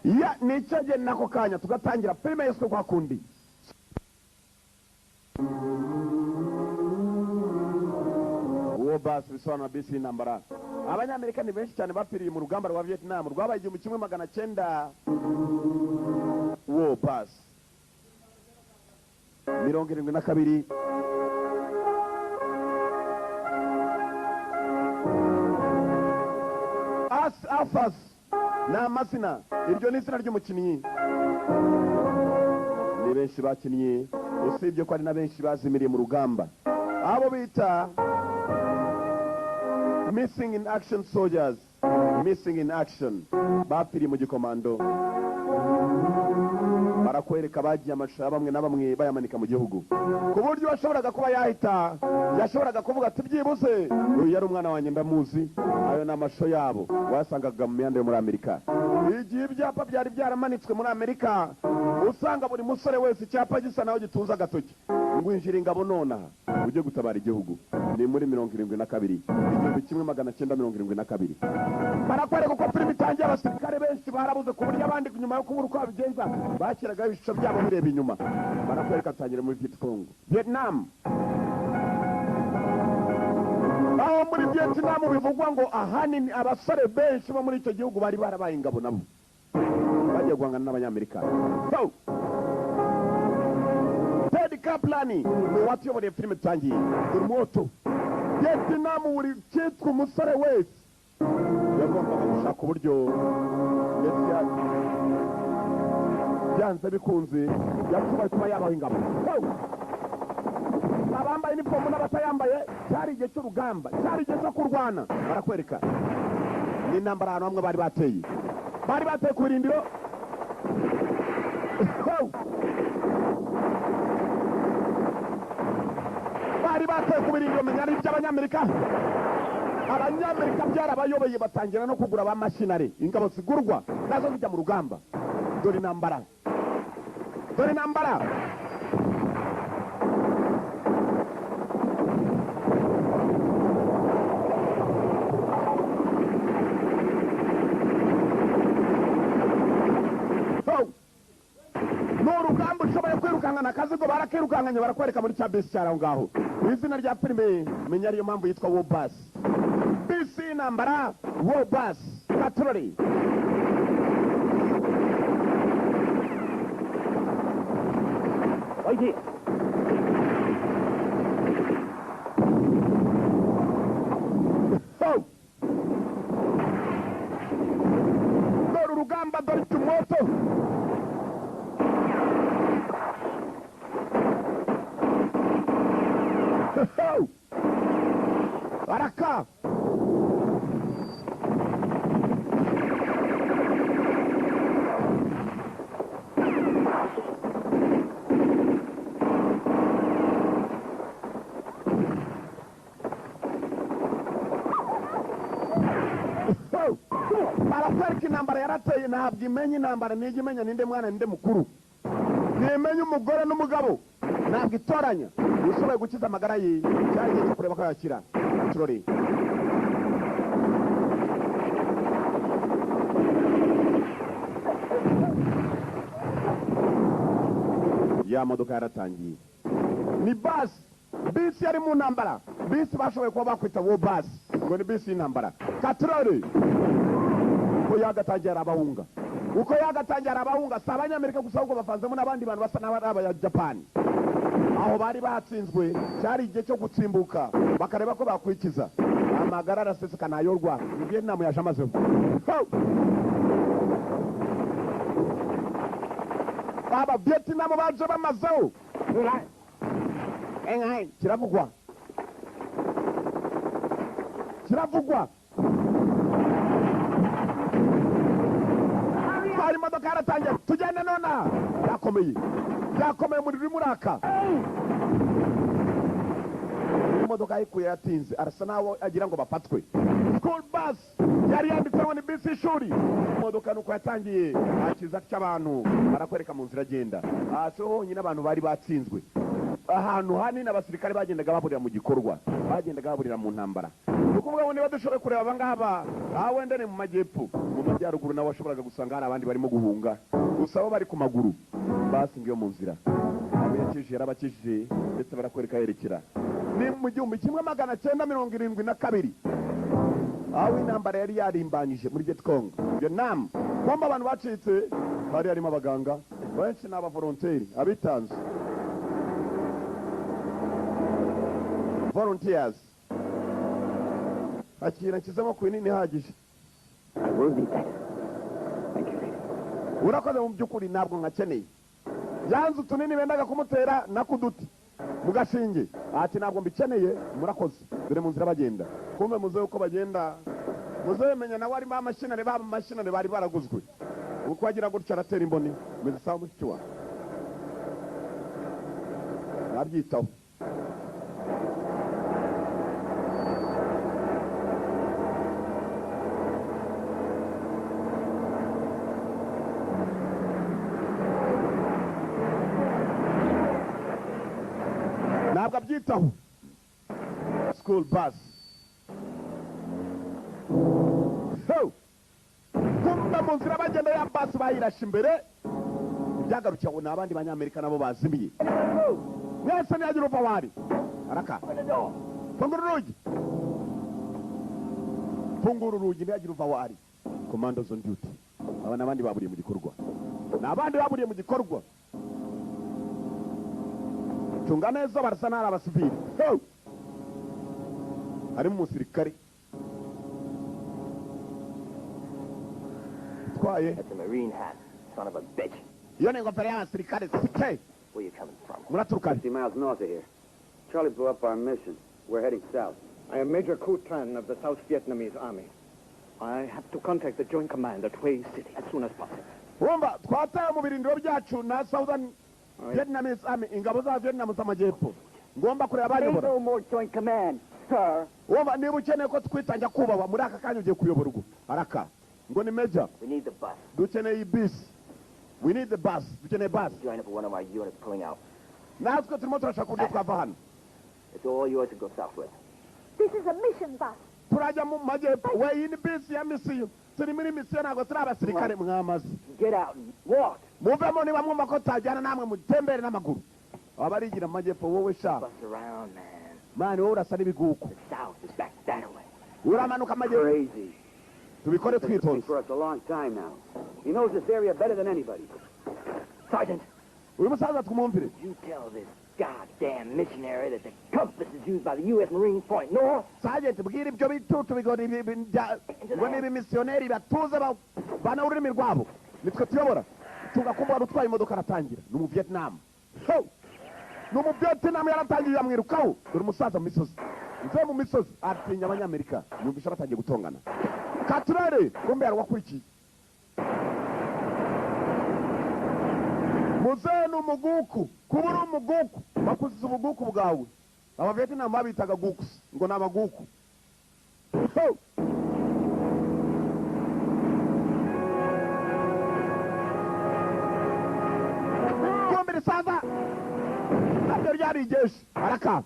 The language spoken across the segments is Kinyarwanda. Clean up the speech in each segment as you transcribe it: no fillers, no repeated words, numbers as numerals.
ya nicaje nako kanya tugatangira filime yesu kwa kundi. Uwo basi bisobanura bisi intambara. Abanyamerika ni benshi cyane bapfiriye mu rugamba rwa Vietnam rwabaye 1900. Uwo basi 72 Afas na Masina, iryo ni izina ry'umukinnyi. Ni benshi bakinnye usibye ko ari na benshi bazimiriye mu rugamba, abo bita missing in action soldiers, missing in action, bapfiriye mu gikomando. Barakwereka bagiye amashara bamwe na bamwe bayamanika mu gihugu ku buryo washoboraga kuba yahita, yashoboraga kuvuga ati byibuze uyu yari umwana wanjye ndamuzi. Ayo ni amasho yabo wasangaga mu mihanda yo muri Amerika. Igihe ibyapa byari byaramanitswe muri Amerika, usanga buri musore wese icyapa gisa naho gituza agatoki ngo injira ingabo nonaha ujye gutabara igihugu. Ni muri 72 1972. Barakwereka uko filime itangiye, abasirikare benshi barabuze ku buryo abandi nyuma yo kubura uko babigenza bashyiraga ibishusho byabo bireba inyuma. Barakwereka atangire muri Vietnam. Aho muri Vietnam bivugwa ngo ahanini abasore benshi bo muri icyo gihugu bari barabaye ingabo nabo bagiye guhangana n'abanyamerika. So Ted Kaplan ni watu yoboye filime itangiye moto. Vietnam uri cyitwa umusore wese yagombaga gushaka uburyo byanze bikunze yatubaye kuba yabaho ingabo. Abambaye inifomu n'abatayambaye, cyari igihe cy'urugamba, cyari igihe cyo kurwana. Barakwereka ni intambara ahantu hamwe bari bateye ku birindiro. Bari bateye ku birindiro, menya ari iby'Abanyamerika. Abanyamerika byarabayoboye batangira no kugura ba mashinari, ingabo zigurwa nazo zijya mu rugamba. Dore intambara. N'urugamba ushoboye kwirukangana akazigo barakirukanganye. Barakwereka muri cya bisi cyaraho ngaho. Izina rya filime menya ariyo mpamvu yitwa War Bus. Bisi intambara, War Bus, Patrol. Oye dore urugamba, dore tumoto. Baraka barakwereka intambara yarateye. Ntabwo imenya intambara, nijya imenya ninde mwana ninde mukuru, nimenya umugore n'umugabo, ntabwo itoranya. Ushoboye gukiza amagara ye cyari igihe cyo kureba ko yakira. Patrol ya modoka yaratangiye. Ni bisi yari mu ntambara. Bisi bashoboye kuba bakwita War Bus ngo ni bisi y'intambara. Patrol ko yagatangira abahunga, uko yagatangira abahunga si Abanyamerika gusa ahubwo bavanzemo n'abandi bantu basa n'Abayapani. Aho bari batsinzwe, cyari igihe cyo gutsimbuka bakareba ko bakwikiza. Amagara araseseka nayorwa. Ni Vietnam yaje amazeho. Aba Vietnam baje bamazeho. Kiravugwa. Hari imodoka yaratangiye. Tugende nona. Yakomeye muri rimuraka. Imodoka yikuye yatinze, arasa nawo agira ngo bafatwe. School bus yari yanditseho ni bisi y'ishuri. Imodoka nuko yatangiye akiza cy'abantu. Barakwereka mu nzira agenda. So honyine abantu bari batsinzwe. ahantu hanini abasirikare bagendaga baburira mu gikorwa, bagendaga baburira mu ntambara. Ukuvuga ngo niba dushoboye kureba abangaba wenda ni mu majyepfo, mu majyaruguru nawe washoboraga gusanga hari abandi barimo guhunga, gusa bo bari ku maguru basingiye mu nzira. Abo yakije yarabakije ndetse barakwereka yerekera ni mu 1972 aho intambara yari yarimbanyije muri Vietcong. Vietnam kwamba abantu bacitse hari harimo abaganga benshi n'aba volonteri abitanze volunteers. Akira kizamo kwinini hagije. Urakoze mu byukuri ntabwo nkakeneye. Yanzu tunini bendaga kumutera nakuduti mugashinge ati ntabwo mbikeneye murakoze. Dore mu nzira bagenda kumbe muze uko bagenda muzemenya nawe ari amashinane bari baraguzwe uko wagira gutya aratera imboni meze sawa mushyiwa nabyitaho. ntabwo abyitaho. School bus kumva mu nzira bagenda ya bus bayirashe imbere byagarukiye ngo n'abandi banyamerika nabo bazimiye. Mwese ntiyagira uva wari araka fungura urugi ntiyagira uva wari. Commandos on duty. Aba n'abandi baburiye mu gikorwa, n'abandi baburiye mu gikorwa. Tunga neza barasa n'ari abasivili. Harimo umusirikare twaye. That's a Marine hat, son of a bitch. Iyo ni ingofero y'abasirikare sike. Where you coming from? Muraturuka 50 miles north of here. Charlie blew up our mission. We're heading south. I am Major Ku Tran of the South Vietnamese Army. I have to contact the Joint Command at Hue City as soon as possible. Wumva twataye mu birindiro byacu na Southern Vietnamese Army, ingabo za Vietnam z'amajyepfo. Ngomba kureba abayobora. No more Joint Command, sir. Wumva niba ukeneye ko twitanja kubahwa muri aka kanya ugiye kuyoborwa araka ngo ni Major. We need the bus. Dukeneye ibisi. We need the bus. Dukeneye bus. Join up with one of our units pulling out. Natwe turimo turashaka uburyo twava hano. It's all yours to go south with. This is a mission bus. Turajya mu majyepfo. We iyi ni bisi ya misiyo. Turi muri misiyo ntabwo turi abasirikare mwamaze. Get out and walk. Muvemo niba mwumva ko tajyana namwe mutembere n'amaguru. Abarigira mu majyepfo wowe sha. Bus around, man. Mani wowe urasa n'ibiguko. The south is back that way. Uramanuka amajyepfo. Crazy. Tubikore Been looking twitonze. for us a long time now. He knows this area better than anybody. Sergeant, Uyu musaza twumvire. you tell this goddamn missionary that the compass is used by the U.S. Marines point north. Sergeant bwira ibyo bitutu bigora ngo niba missionnaire batuze bana ururimi rwabo. Nitwe tuyobora. Tugakumva rutwaye imodoka aratangira. Ni mu Vietnam. Ni mu Vietnam yaratangiye yamwirukaho. Dore umusaza mu misozi. Nze mu misozi atinya abanyamerika. Yumvisha batangiye gutongana. Katurere kumbe yarwakurikiye. Muzenu umuguku, kubura umuguku, bakuziza ubuguku bwawe. Aba Vietnam babitaga guks, ngo n'abaguku. Kumbiri sasa. Nabyo ryari ijeshi, haraka.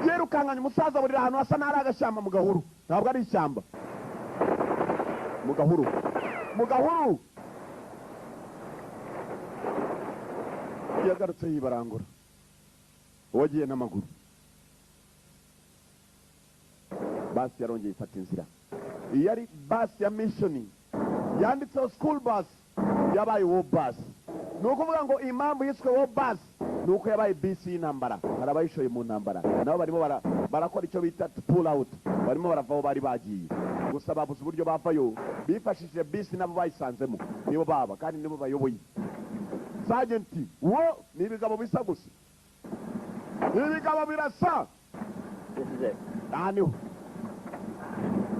Yerukanganye umusaza buri ahantu hasa n'ari agashyamba mu gahuru. Ntabwo ari ishyamba. Mu gahuru. Yagarutse yibarangura. Wagiye n'amaguru. Basi yarongeye ifata inzira. Iyi ari basi ya mission. Yanditseho school bus. Yabaye war bus. Ni ukuvuga ngo impamvu yiswe war bus nuko yabaye bisi y'intambara. Hari abayishoye mu ntambara. Nabo barimo barakora icyo bita pull out. Barimo baravaho bari bagiye. Gusa babuze uburyo bavayo. Bifashishije bisi nabo bayisanzemo. Nibo baba kandi nibo bayoboye. Sergeant wo ni ibigabo bisa gusa. Ibigabo birasa. This is it. Niho.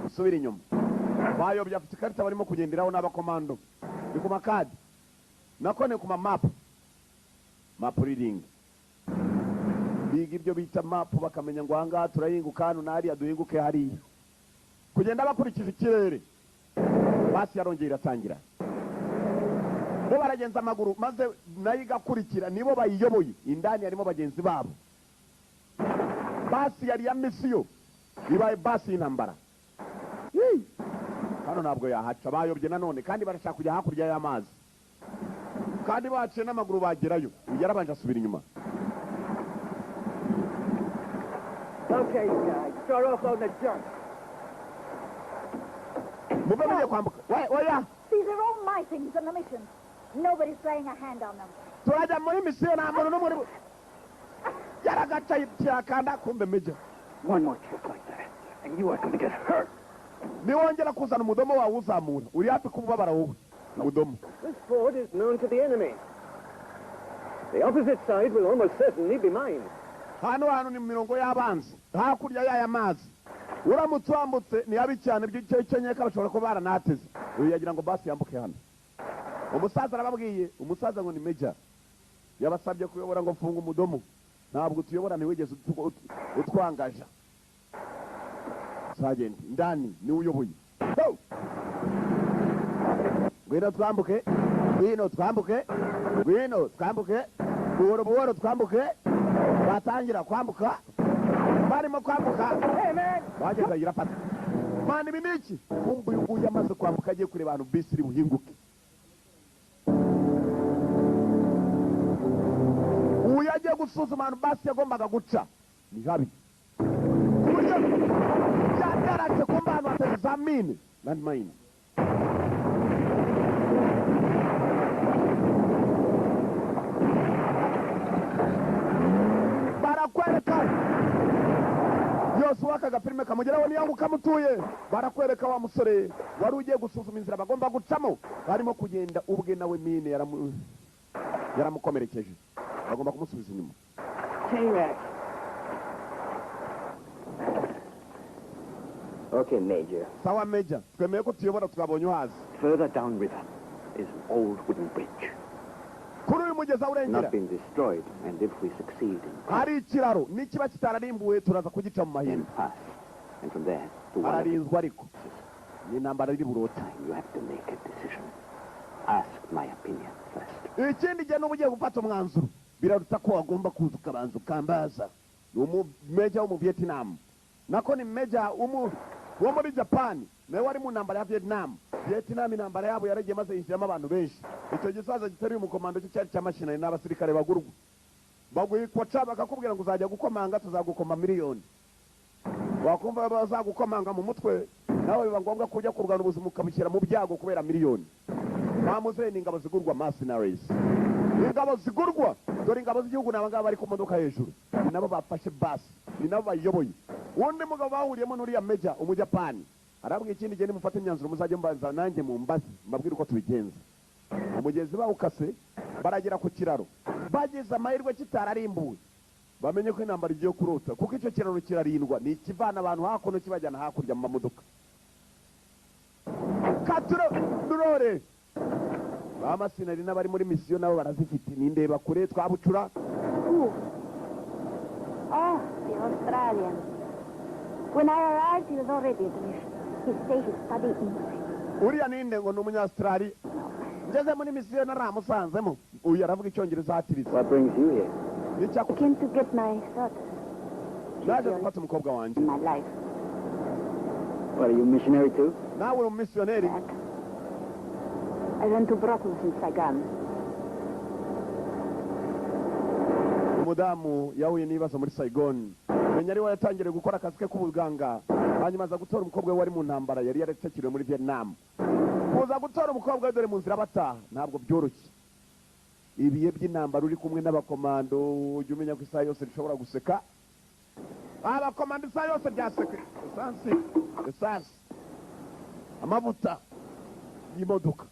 Subira inyuma. Bayobye afite ikarita barimo kugenderaho n'abakomando. Ni ku makadi. Nako ni ku map. Map reading. Biga ibyo bita map bakamenya ngo ahangaha turahinguka hano nari aduhinguke hariya. Kugenda bakurikije ikirere. basi yarongera iratangira bo baragenza amaguru maze nayo igakurikira nibo bayiyoboye indani harimo bagenzi babo basi yari ya misiyo ibaye basi y'intambara hano ntabwo yahaca bayobye nanone kandi barashaka kujya hakurya y'amazi kandi baciye n'amaguru bagerayo yarabanje asubira inyuma. Okay, guys, start offloading the junk. Mube mugiye kwambuka oya These are all my things on the mission. Nobody's laying a hand on them. turajya muri misiyo nta muntu n'umwe yaragaca cyakanda kumbe meja One more trick like that, and you are going to get hurt. niwongera kuzana umudomo wawe uzamura uri hafi kubabara wowe umudomo. This fort is known to the enemy. The opposite side will almost certainly be mine. hano hantu ni mu mirongo y'abanzi hakurya y'aya mazi uramutse wambutse ni habi cyane by'icyenyeka bashobora kuba baranateze uyu yagira ngo basi yambuke hano. umusaza arababwiye umusaza ngo ni meja yabasabye kuyobora ngo mfunga umudomo ntabwo tuyobora ntiwigeze utwangaja sajenti ndani niwe uyoboye ngwino twambuke ngwino twambuke ngwino twambuke buhoro buhoro twambuke batangira kwambuka barimo kwambuka bageza irafata mani ibi niki kumva uyu nguyu amaze kwambuka agiye kureba ahantu bisi iri buhinguke uyu agiye gusuzuma ahantu basi yagombaga guca ni habi ku buryo byagaragaje ko mba ahantu hatari za mine landmine barakwereka yose waka agafilime kamugeraho niyangu kamutuye barakwereka wa musore wari ugiye gusuzuma inzira bagomba gucamo barimo kugenda ubwe nawe mine yaramukomerekeje bagomba kumusubiza inyuma. T-Rex. Okay, Major. sawa meja twemeye ko tuyobora twabonye uhazi Further downriver is an old wooden bridge. kuri uyu mugezi aho urengera Not been destroyed, and if we succeed in hari ikiraro nikiba kitararimbuwe turaza kugica mu then mahina pass, and from there to one of the ararinzwe ariko ni intambara iri burota. time you have to make a decision. Ask my opinion first. ikindi gihe n'uba ugiye gufata umwanzuro biraruta ko wagomba kuza ukabanza ukambaza. ni umumeja wo mu vietnam nako ni meja wo muri japani nawe wari mu ntambara ya vietnam intambara yabo yaragiye maze yinjiramo abantu benshi icyo gisaza giteruye umukomando cyo cyari cy'amashinari n'abasirikare bagurwa bagwikwaca bakakubwira ngo uzajya gukomanga tuzagukoma miliyoni wakumva bazagukomanga mu mutwe nawe biba ngombwa ko ujya kurwana ubuzima ukabushyira mu byago kubera miliyoni. bamuze ni ingabo zigurwa mercenaries ingabo zigurwa dore ingabo z'igihugu ni abangaba bari ku modoka hejuru ni nabo bafashe basi ni nabo bayiyoboye. undi mugabo bahuriyemo n'uriya meja umujapani arabwira ikindi gihe nimufate imyanzuro muzajye mbaza nanjye mu mbazi mbabwire uko tubigenza. umugezi bawukase baragera ku kiraro bageze amahirwe kitararimbuwe bamenye ko intambara igiye kurota kuko icyo kiraro kirarindwa ni ikivana abantu hakuno kibajyana hakurya mu mamodoka. katurore bamasinari n'abari muri misiyo nabo barazifite nindeba kure twabucura. Oh, the Australian. When I arrived, he was already at the mission. He stated study English. uriya ninde ngo ni umunyaustrali ngeze muri misiyo naramusanzemo uyu aravuga icyongereza hatiriza. What brings you here? I came to get my thoughts naje gufata umukobwa wanjye. in my life What, are you a missionary too? nawe uri umumisiyoneri. back. I went to brothels in Saigon. umudamu yahuye n'ibibazo muri Saigon menya ari we yatangiriye gukora akazi ke k'ubuganga hanyuma aza gutora umukobwa we wari mu ntambara yari yaratekeriwe muri Vietnam. kuza gutora umukobwa we dore mu nzira bataha ntabwo byoroshye. ibihe by'intambara uri kumwe n'abakomando ujya umenya ko isaha yose rishobora guseka. abakomando isaha yose ryaseka esansi amavuta y'imodoka.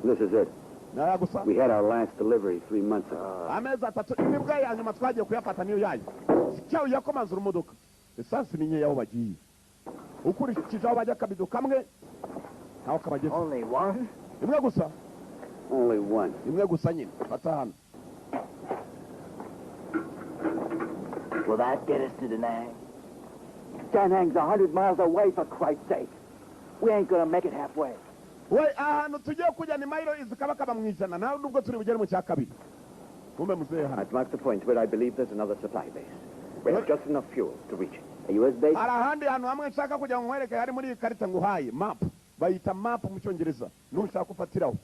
This is it. naya gusa We had our last delivery 3 months ago. amezi atatu imibwa ya nyuma twagiye kuyafata niyo yayo cyawe yakomanzura imodoka esansi ni nkeya aho bagiye ukurikije aho bajya akabido kamwe ntaho kabageze. Only one? imwe gusa Only one. imwe gusa nyine fata hano. Will that get us to Da Nang? Da Nang's 100 miles away, for Christ's sake. We ain't gonna make it halfway. we ahantu tugiye kujya ni mayiro izikabakaba mu ijana nawe nubwo turi bugere mu cya kabiri kumbe muzehe hano I've marked the point where I believe there's another supply base. We have just enough fuel to reach it. A U.S. base? hari ahandi hantu hamwe nshaka kugira ngo nkwereke hari muri iyi karita nguhaye mapu bayita mapu mu cyongereza nushaka ufatiraho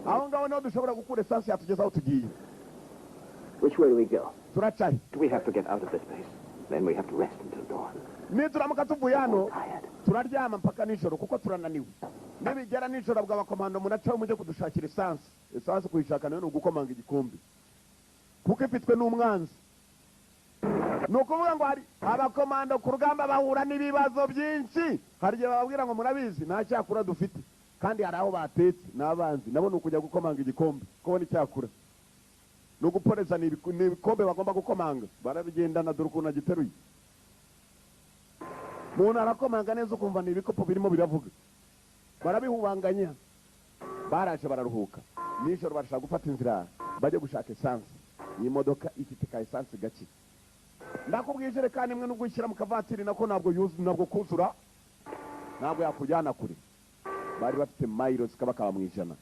aho ngaho niho dushobora gukura esansi yatugeza aho tugiye Which way do we go? turacari We have to get out of this base. Then we have to rest until dawn. nituramuka tuvuye hano Tired. turaryama mpaka nijoro kuko turananiwe nibigera nijoro bwa bakomando munacaho mujye kudushakira esansi kuyishaka nayo ni ugukomanga igikombe kuko ifitwe n'umwanzi ni ukuvuga ngo hari abakomando ku rugamba bahura n'ibibazo byinshi hari igihe bababwira ngo murabizi nta cyakura dufite kandi hari aho batetse n'abanzi nabo ni ukujya gukomanga igikombe kubona icyakura ni uguporeza ni ibikombe bagomba gukomanga barabigendana dore ukuntu agiteruye umuntu arakomanga neza ukumva ni ibikopo birimo biravuga barabihubanganya baraje bararuhuka nijoro barashaka gufata inzira bajya gushaka esansi iyi modoka ifite ka esansi gake ndakubwiye ijerekani imwe nubwo ushyira mu kavatiri nako ntabwo kuzura ntabwo yakujyana kure bari bafite mayiro zikabakaba mu ijana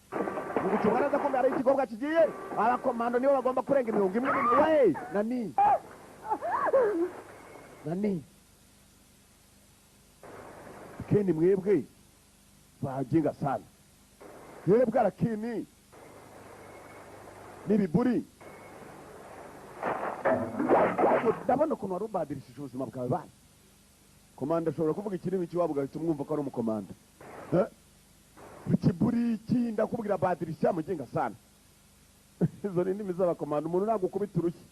mu gucunga neza ko hari igikorwa kigiye abakomando nibo bagomba kurenga 100 we nani keni mwebwe baginga sana mwebwe arakini n'ibiburi ndabona ukuntu wari ubadirishije ubuzima bwawe bana komanda ashobora kuvuga ikirimi cy'iwabo ugahita umwumva ko ari umukomanda ikiburi iki ndakubwira badirisha mugenga sana izo ni indimi z'abakomanda umuntu ntabwo ukubita urushyi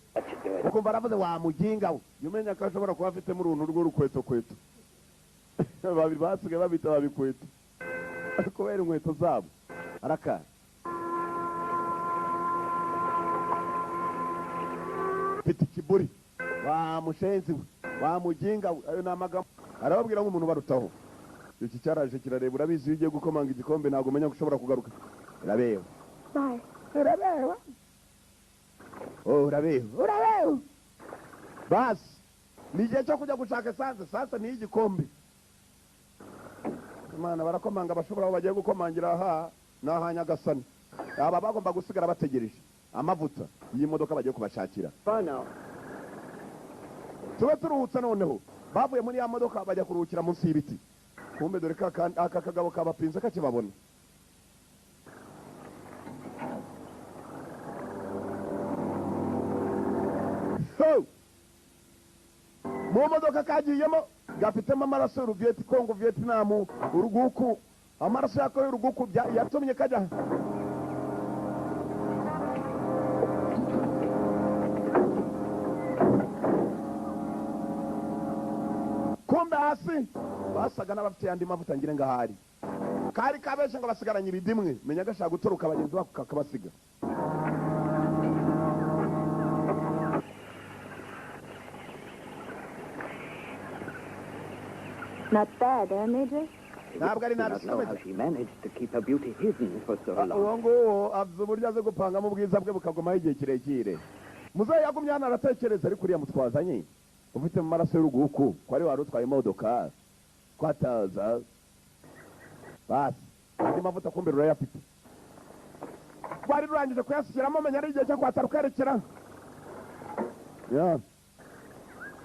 ukumva aravuze wamuginga we umenya ko ashobora kuba afitemo uruntu rw'urukweto babiri basigaye babita babikweto kubera inkweto zabo arakara mfite ikiburi wa mushenzi we wa muginga we ayo ni amagambo arababwira nk'umuntu barutaho iki cyaraje kirareba urabizi iyo ugiye gukomanga igikombe ntabwo umenya ko ushobora kugaruka urabeba urabeba urabeba basi ni igihe cyo kujya gushaka esanse sasa ni igikombe imana barakomanga bashobora aho bagiye gukomangira aha n'aha Nyagasani aba bagomba gusigara bategereje amavuta iyi modoka bagiye kubashakira tube turuhutse noneho bavuye muri ya modoka bajya kuruhukira munsi y'ibiti kumbe dore aka kagabo kabapinze kakibabona mu modoka kagiyemo gafitemo amaraso y'uruviyeti kongo vietinamu uruguku amaraso yako y'uruguku yatumye kajya kumbe hasi basaga n'abafite yandi mavuta ngire ngahari kari kabeshe ngo basigaranye ibidimwe menya gashaka gutoroka abagenzi bako kakabasiga Not bad, eh, Major? ntabwo ari nabi I don't know how she managed to keep her beauty hidden for so long. uwo nguwo avuze uburyo aze gupangamo ubwiza bwe bukagumaho igihe kirekire muzehe yagumye hano aratekereza ariko uriya mutwazanye ufite mu maraso y'uruguku ko ari wari utwaye imodoka kwataza basi andi mavuta kumbe rurayafite rwari rurangije kuyasukiramo menya ari igihe cyo kwatara ukerekera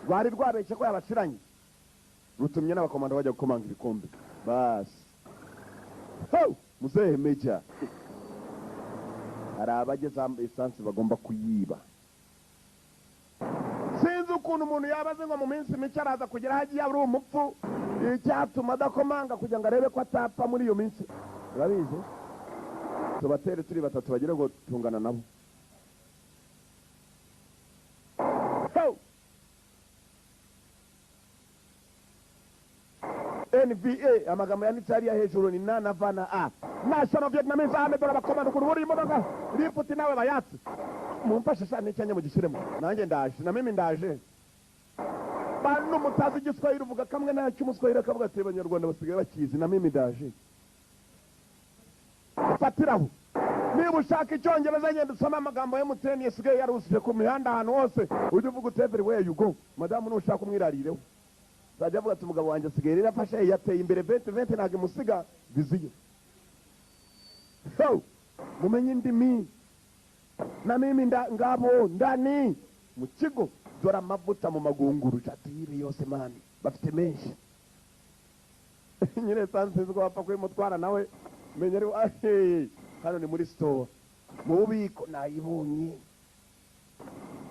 rwari rwabeshye ko yabashiranye rutumye n'abakomando bajya gukomanga ibikombe basi muzehe meja hari abageze esansi bagomba kuyiba sinzi ukuntu umuntu yabaze ngo mu minsi mike araza kugera aho agiye ari umupfu icyatuma adakomanga kugira ngo arebe ko atapfa muri iyo minsi urabizi tubatere turi batatu bagire ngo tungana nabo NVA amagambo yanditse hariya hejuru ni na va na a National Vietnamese Army dore abakomando ku ruburi imodoka rifuti nawe bayatse mumfashe sha n'icyanya mu gishyiremo nanjye ndaje na mimi ndaje bano mutazi igiswahili uvuga kamwe nta cy'umuswahili akavuga ati abanyarwanda basigaye bakizi na mimi ndaje fatiraho niba ushaka icyongereza ngenda usoma amagambo ya MTN yasigaye yarusije ku mihanda ahantu hose ujye uvuga uti everywhere you go madamu nushaka umwirarireho azajya avuga ati umugabo wanjye asigaye rero afashe yateye imbere 2020 ntabwo imusiga viziyo. So mumenye indimi na mimi ngabo ndani mu kigo dore amavuta mu magunguru jatire yose mani bafite menshi. Nyine sanze zo bapfa kwimutwara nawe menye ari hano ni muri store mu bubiko nayibonye.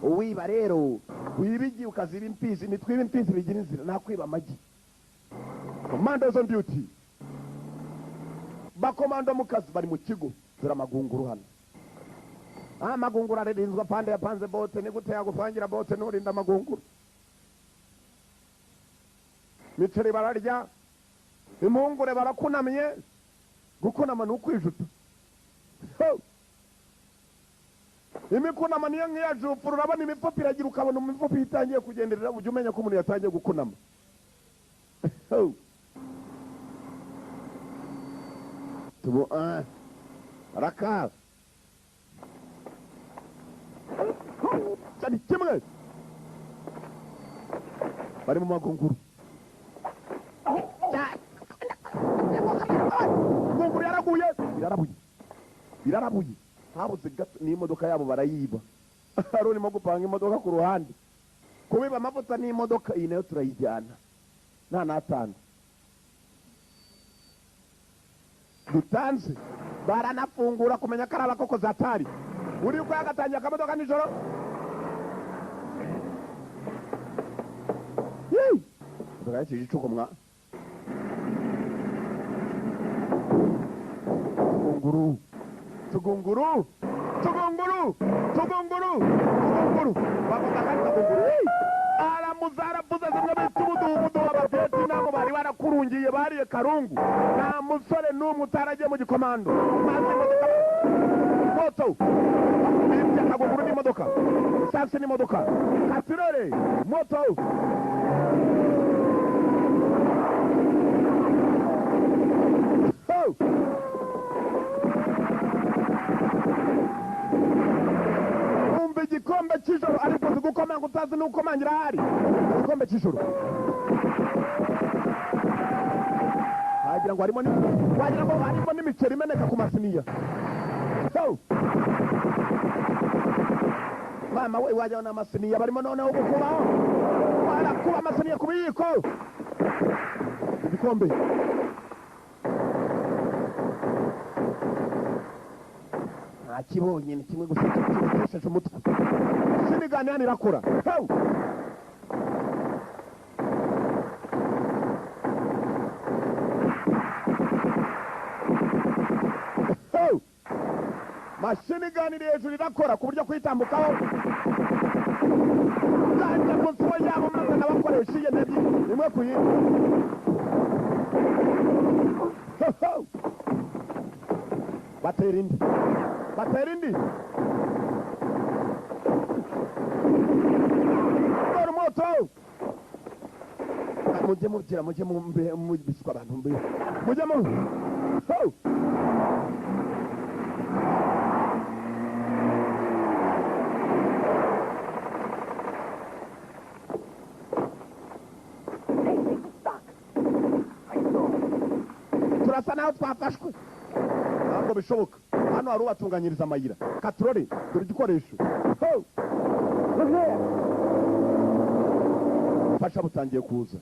Uwiba rero wibigi ukaziba impizi nitwiba impizi bigira inzira nakwiba amagi. Commandos on duty bakomando mu kazi bari mu kigo dore amagunguru hano. Amagunguru arinzwa pande yapanze bote ni gute yagupangira bote nurinda amagunguru. Miceri bararya impungure barakunamye gukunama n'ukwijuta. Imikunama niyo ngiya jupfura urabona imifupi iragira ukabona imifupi itangiye kugenderera ujye umenya ko umuntu yatangiye gukunama. Tubo raka cyari kimwe bari mu magunguru. Magunguru birarabuye habuze gato n'imodoka yabo barayiba. Hari urimo gupanga imodoka ku ruhande kubiba amavuta n'imodoka iyi nayo turayijyana nta natanu dutanze baranafungura kumenya ko ari abakoko zatari uri uko yagatangiye akamodoka nijoro. Tukayakije icuko mwa tugunguru bakotaka tugunguru aramuzaravuze zimwe bita umudugudu w'abaveti nabo bari barakurungiye bariye karungu nta musore n'umwe utaragiye mu gikomando maze moto ibya kagunguru n'imodoka sasi n'imodoka katirore moto igikombe cy'ijoro ariko zigukomanga utazi n'ukomangira hari igikombe cy'ijoro wagira ngo harimo n'imiceri imeneka ku masiniya. Mama we wajya n'amasiniya barimo noneho gukubaho barakuba amasiniya ku biyiko igikombe kibonye ni kimwe gusa cyesheje umutwe sinigane yani rakora. Mashini gani hejuru irakora ku buryo kwitambukaho kandi munsi wa yabo maze nabakoresha iyi ntebi imwe ku yindi. Batera indi moto mujye mu biswa abantu mbe mujye mu turasa naho twafashwe ntabwo bishoboka. Hano hari ubatunganyiriza amayira katrore dore igikoresho fasha butangiye kuza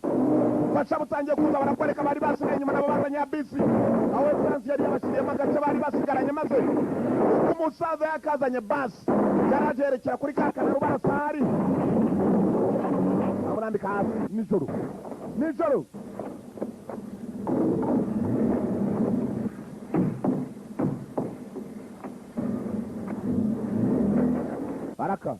barakwereka bari basigaye inyuma nabo bazanye ya bisi aho Francis yari yabashyiriyemo agace bari basigaranye maze umusaza yakazanye basi yaraje yerekera kuri ka kanaro barasari amurambika hasi nijoro baraka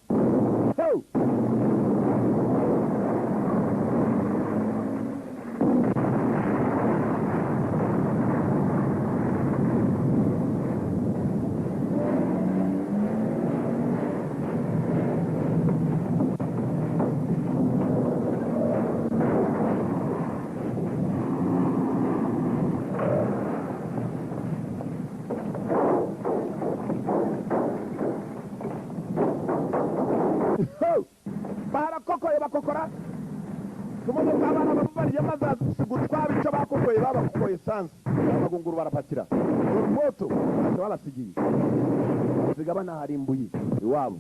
tumodoka abana bariya mazasigura twaba icyo bakugoye babakugoye esanse abagunguru barapakira moto ati babasigiye basiga banaharimbuye iwabo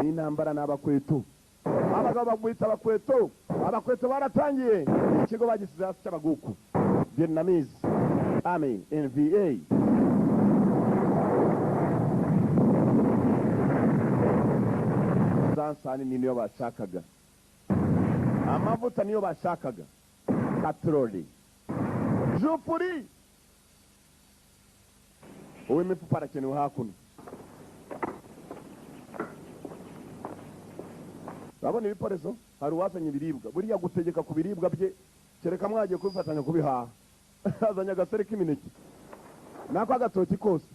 n'intambara n'abakweto abagabo bagwita abakweto baratangiye ikigo bagisize hasi cy'abaguku Vietnamese Army NVA sansani niyo bashakaga amavuta niyo bashakaga katroli jupuri uw'imifupa arakenewe hakuno urabona ibiporezo hari uwazanye ibiribwa buriya gutegeka ku biribwa bye kereka mwagiye kubifatanya kubihaha azanye agaseri k'imineke nako agatoki kose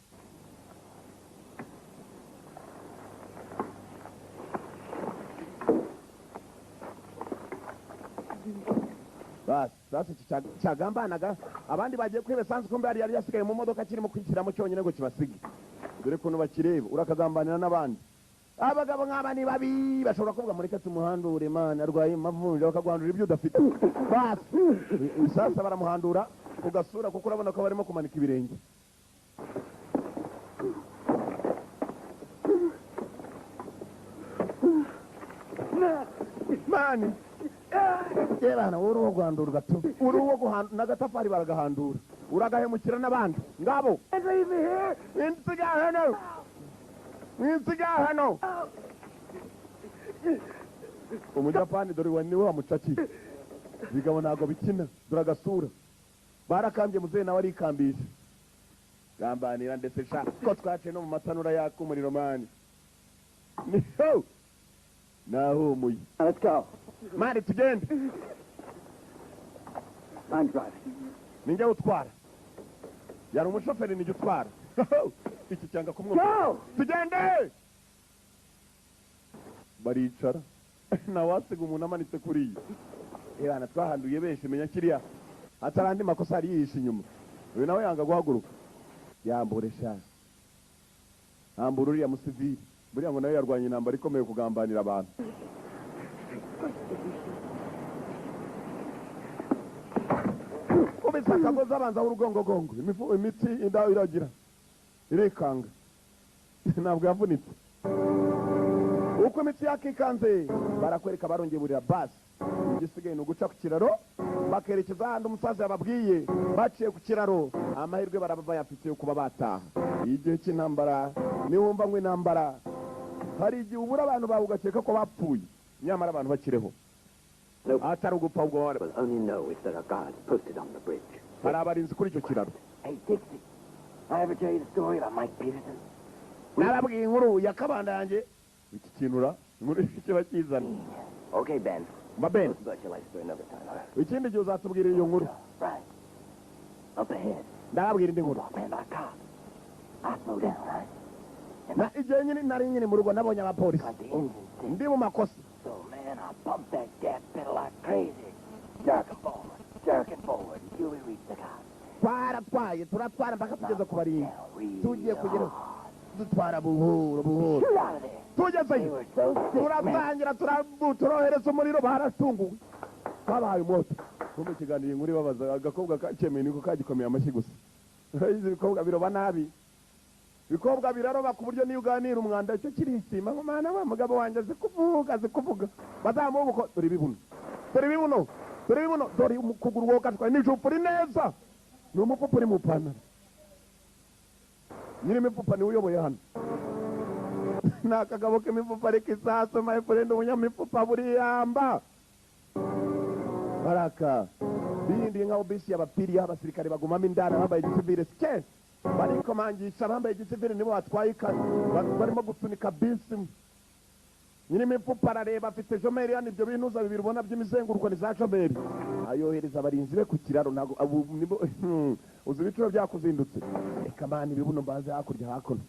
basi iki cyagambanaga abandi bagiye kwiba esanse kumbe yari yasigaye mu modoka kirimo kwishyiramo cyonyine ngo kibasige dore ukuntu bakireba urakagambanira n'abandi abagabo nk'aba ni babi bashobora kuvuga mureke tumuhandure Imana arwaye amavunja bakaguhandura ibyo udafite basi sasa baramuhandura ku gasura kuko urabona ko barimo kumanika ibirenge mani yebana uruwo guhandurwa tu uruwo guhandura n'agatafari baragahandura uragahemukira n'abandi ngabo Nsiga hano umujapani dore niwe wamucaki bigabo ntago bikina dore agasura barakambye muzehe nawe arikambisha gambanira ndetse sha ko twaciye no mu matanura yaka umuriro mani niho nahumuye Let's go. mani tugende I'm driving. ninjye utwara yari umushoferi ninjye utwara iki cyanga kumwumva Go! tugende baricara nawasiga umuntu amanitse kuriya ebana twahanduye benshi menya kiriya hatari andi makosa ari yihishe inyuma uyu nawe yanga guhaguruka yambure sha hambura uriya musivili buriya ngo nawe yarwanya intambara ikomeye kugambanira abantu ubisa akagozi abanza w'urugongogongo imiti inda iragira irekanga ntabwo yavunitse uko imitsi yakikanze barakwereka barongeburira basi igisigaye ni uguca ku kiraro bakerekeza ahandi umusaza yababwiye baciye ku kiraro amahirwe baraba bayafite yo kuba bataha igihe cy'intambara niwumva ngo intambara hari igihe ubura abantu bawe ugakeka ko bapfuye nyamara abantu bakireho atari ugupfa ubwo wari Will only know if there are guards posted on the bridge. hari abarinzi kuri icyo kiraro Hey, Dixie, I ever tell you the story about Mike Peterson? narabwiye inkuru ya kabanda yanjye iki kinura inkuru kiba kizana Okay, Ben. mabene Let's about your life story another time, all right? ikindi gihe uzatubwira iyo nkuru Right. Up ahead, ndababwira indi nkuru walk ran by a cop. I slow down, right? And na igihe nyine nari nyine mu rugo nabonye abapolisi got the engine set. ndi mu makosa So, man, I bumped that gas pedal like crazy. Jerking forward, until we reached the cop. twaratwaye turatwara mpaka tugeze ku barinzi Real tugiye kugera hard. dutwara buhoro buhoro Shoot out of there. They tugezeyo were so sick, man. turatangira turohereza umuriro baratunguwe twabahaye umuti kumbe ikiganiro inkuru ibabaza agakobwa kakemeye niko kagikomeye amashyi gusa izi bikobwa biroba nabi ibikobwa biraroba ku buryo niyo uganira umwanda icyo kirisima ngo mwana wa mugabo wanjye azi kuvuga bazamuha ubuko dore ibibuno dore ukuguru wowe katwaye n'ijupu uri neza ni umupupa uri mu ipantaro nyiri imipupa niwe uyoboye hano ni akagabo k'imipupa ariko isaso my friend umunyamipupa buriyamba baraka bindi nkaho bisi y'abapiriya abasirikare bagumamo indara bambaye igisivire sike barikomangisha bambaye igisivire nibo batwaye barimo gusunika bisi nyiri imipupa arareba afite jomeri hano ibyo binuza bibiri ubona by'imizenguruko ni za jomeri ayohereza abarinzi be ku kiraro ntabwo uzi ibiciro byakuzindutse reka mani ibibuno mbaze hakuno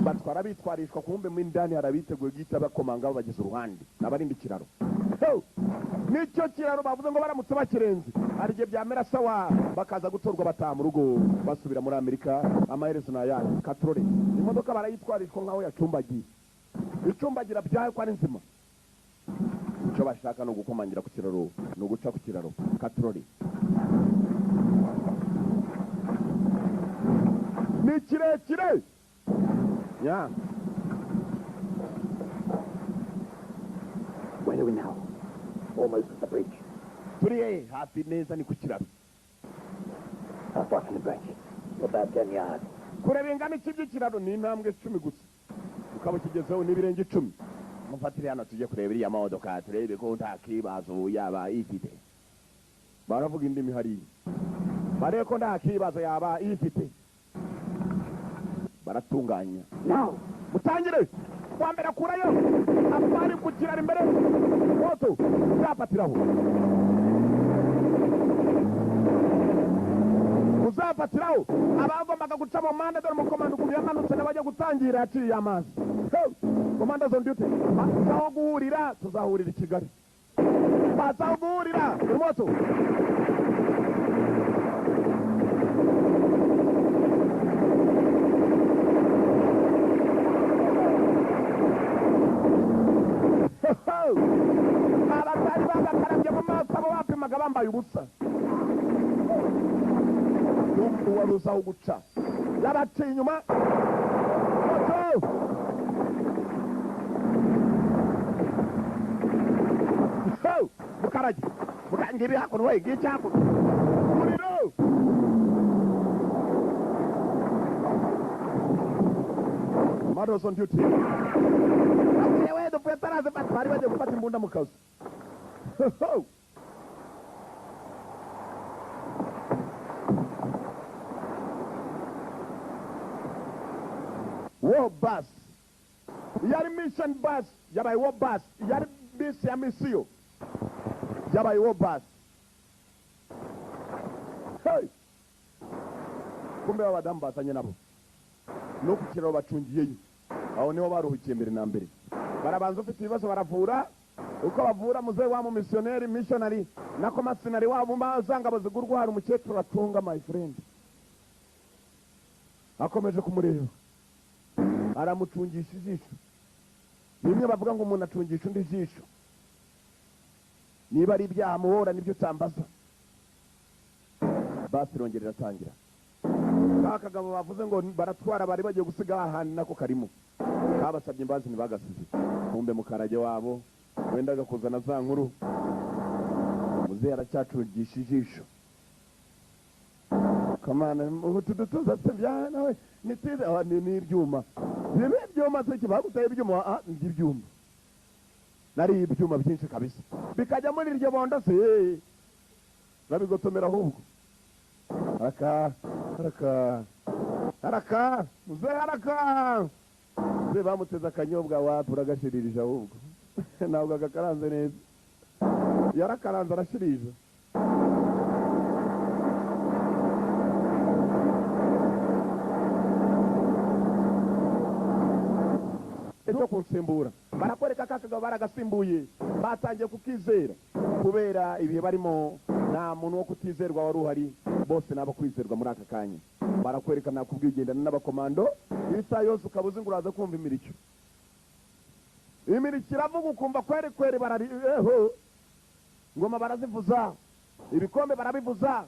batwara bitwarishwa kumbe mu indani hari abiteguye guhita bakomanga babageza uruhande n'abarinda ikiraro nicyo kiraro bavuze ngo baramutse bakirenze hari igihe byamera sawa bakaza gutorwa bataha mu rugo basubira muri Amerika. Amaherezo n'ayandi. Katrore imodoka barayitwarishwa nkaho yacumbagiye, icumbagira byayo ko ari nzima. Icyo bashaka ni ugukomangira ku kiraro, ni uguca ku kiraro. Katrore ni kirekire. Yeah. Where are we now? Almost at the bridge. Turi hafi neza ni ku kiraro. How far from the bridge? About 10 yards. Kureba ingana iki by'ikiraro ni intambwe 10 gusa. Ukaba ukigezeho n'ibirenge 10. Mufatire hano tujye kureba iriya modoka turebe ko nta kibazo yaba ifite. Baravuga indimi hariya. Barebe ko nta kibazo yaba ifite. Baratunganya. Now! Mutangire! Kwa mbere kurayo! Apari ku kiraro imbere! Moto! Uzafatiraho! Uzafatiraho! Abagombaga guca mu mpande dore umukomando ukuntu yamanutse n'abajya gutangira yaciye amazi. Komanda zo ndute! Bazaho guhurira! Tuzahurira i Kigali. Bazaho guhurira! Moto! Abatari bagakarabye mu maso abo bapimaga bambaye ubusa. Wari uzaho guca yabaciye inyuma. Moto! Mukarage mukangiri hakuno we gica hakuno muriro. Mados on duty. Wewe dupwe taraze bari baje gufata imbunda mu kazi. War bus. Yari mission bus, yabaye war bus, yari bisi ya misiyo. Yabaye war bus. Kumbe abadamu basanye nabo. No ku kiraro bacungiyeyo. Aho niho baruhukiye mbere na mbere. Barabanza ufite ibibazo baravura. Uko bavura muze wa mu missionary nako masinari wabo mazanga bazigurwa hari umukecuru atunga my friend. Akomeje kumureba. Aramutungisha ijisho. Nimwe bavuga ngo umuntu atungisha undi ijisho. Niba ari ibyaha muhora nibyo utambaza. Basi rongerera atangira. Akagabo bavuze ngo baratwara bari bagiye gusiga ahantu nako karimo. Kabasabye imbazi ntibagasize. Kumbe mukarage wabo wendaga kuzana za nkuru. Muze aracyatungisha ijisho. Kamana ubu tudutuza tebya nawe nitize ni ibyuma. Bibe ibyuma se kibagutaye ibyuma ibyuma. Nari ibyuma byinshi kabisa. Bikajya muri iryo bondo se. Babigotomera ahubwo. Haraka muze haraka. Muze bamuteza akanyobwa wapi uragashirije ahubwo. Ntabwo agakaranze neza. Yarakaranze arashirije. Icyo kunsimbura barakwereka kakagabo baragasimbuye batangiye kukizera kubera ibihe barimo nta muntu wo kutizerwa wari uhari bose nabo kwizerwa muri aka kanya barakwerekana kubwigendana n'abakomando isa yose ukabuze ngo uraza kumva imiricyo iravuga ukumva kweri barari ngoma barazivuza ibikombe barabivuza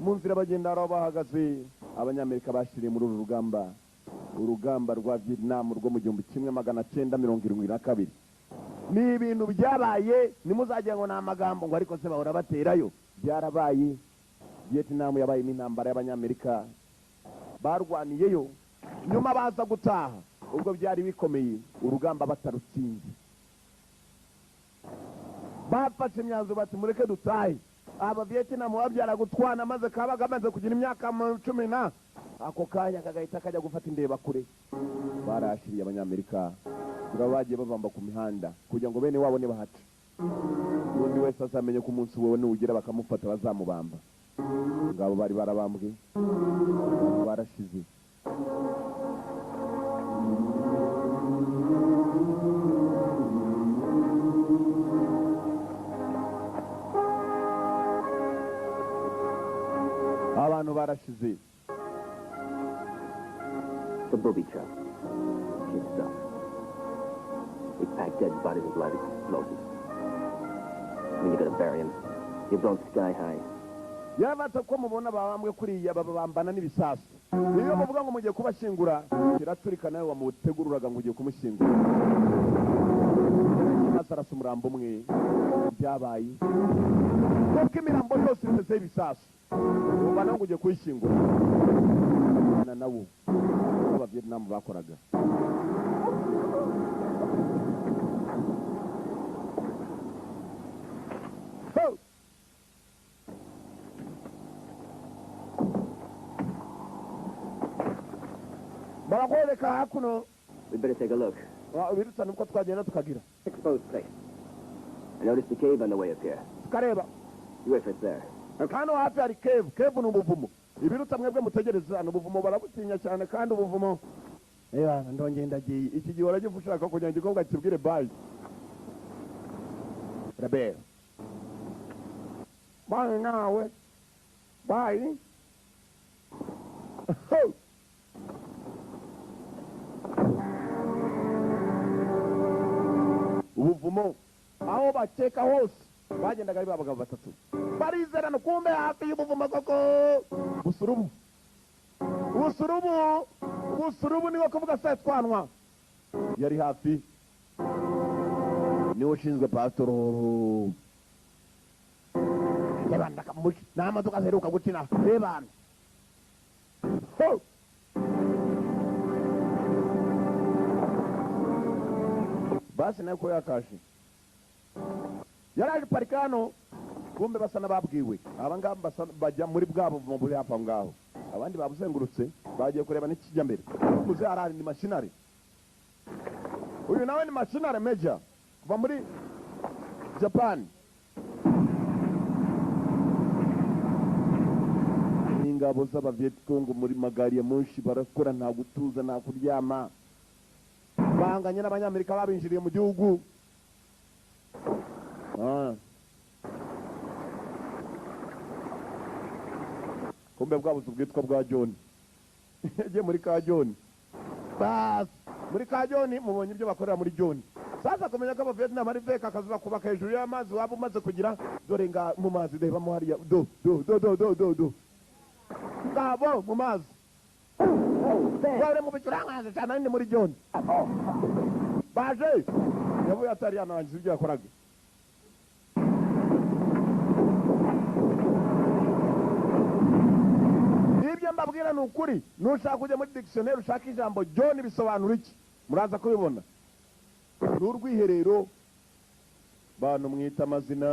mu nzira bagenda bahagaze abanyamerika bashiriye muri uru rugamba urugamba rwa Vietnam rwo mu 1972 ni ibintu byabaye nimuzagira ngo na magambo ngo ariko se bahora baterayo byarabaye Vietnam yabaye n'intambara y'abanyamerika barwaniyeyo nyuma baza gutaha ubwo byari bikomeye urugamba batarutsinze bafashe imyanzuro bati mureke dutahe aba Vietnam babyara gutwana maze kabaga maze kugira imyaka 10 ako kanya kagahita kajya gufata indeba kure barashiriye abanyamerika bagiye bavamba ku mihanda kugira ngo bene wabo nibahaca undi wese azamenye ko umunsi wowe nugira bakamufata bazamubamba ngabo bari barabambwe barashize abantu barashize. The booby trap. Kid stuff. We pack dead bodies with live explosives. When you gotta bury them, you're blown sky high. Yabatse ko mubona babambwe kuriya babambana n'ibisasu. Niyo muvuga ngo mugiye kubashingura, kiraturika nawe wamutegururaga ngo ugiye kumushyingura. Asarasa umurambo umwe byabaye. Kuko imirambo yose iteze ibisasu. Ubana ngo ugiye kuyishingura. Na nawo aba Vietnam bakoraga. Barakoreka hakuno. We better take a look. Birutsa nuko twagenda tukagira. Exposed place. I noticed the cave on the way up here. Tukareba. You wait for it there. Kano hafi hari cave. Cave n'ubuvumo. Ibirutsa mwebwe mutegereza n'ubuvumo barabutinya cyane kandi ubuvumo. Ndongeye ndagiye. Iki gihe waragifushaka kugira ngo igikobwa kibwire bye. Rabel. Bye nawe. Bye. Ubuvumo aho bakeka hose bagendaga ari abagabo batatu barizerana kumbe hafi y'ubuvumo koko busurubu niwe kuvuga se twanwa yari hafi niwe ushinzwe pasitoro yabanda kamushi n'amaduka aheruka gukina rebana basi nayo ko yakashi yaraje parika hano kumbe basa n'ababwiwe abangaba bajya muri bwabo mu buri hapa ngaho abandi babuzengurutse bagiye kureba n'ikijya mbere muze arari ni machinari uyu nawe ni machinari major kuva muri Japan ingabo z'abavietcongo muri magari ya moshi barakora nta gutuza nta kuryama banganye n'abanyamerika babinjiriye mu gihugu kumbe bwabuze ubwitwa bwa John yagiye muri ka John basi muri ka John mubonye ibyo bakorera muri John sasa kumenya ko Vietnam ari veka akazuba kubaka hejuru y'amazi waba umaze kugira dore nga mu mazi reba mo hariya do ngabo mu mazi wale mu bicuranga cyane ni muri John baje yavuye atari yanangiza ibyo yakoraga ibyo mbabwira ni ukuri nushaka kujya muri dictionnaire ushaka ijambo John bisobanura iki muraza kubibona n'urwiherero bantu mwita amazina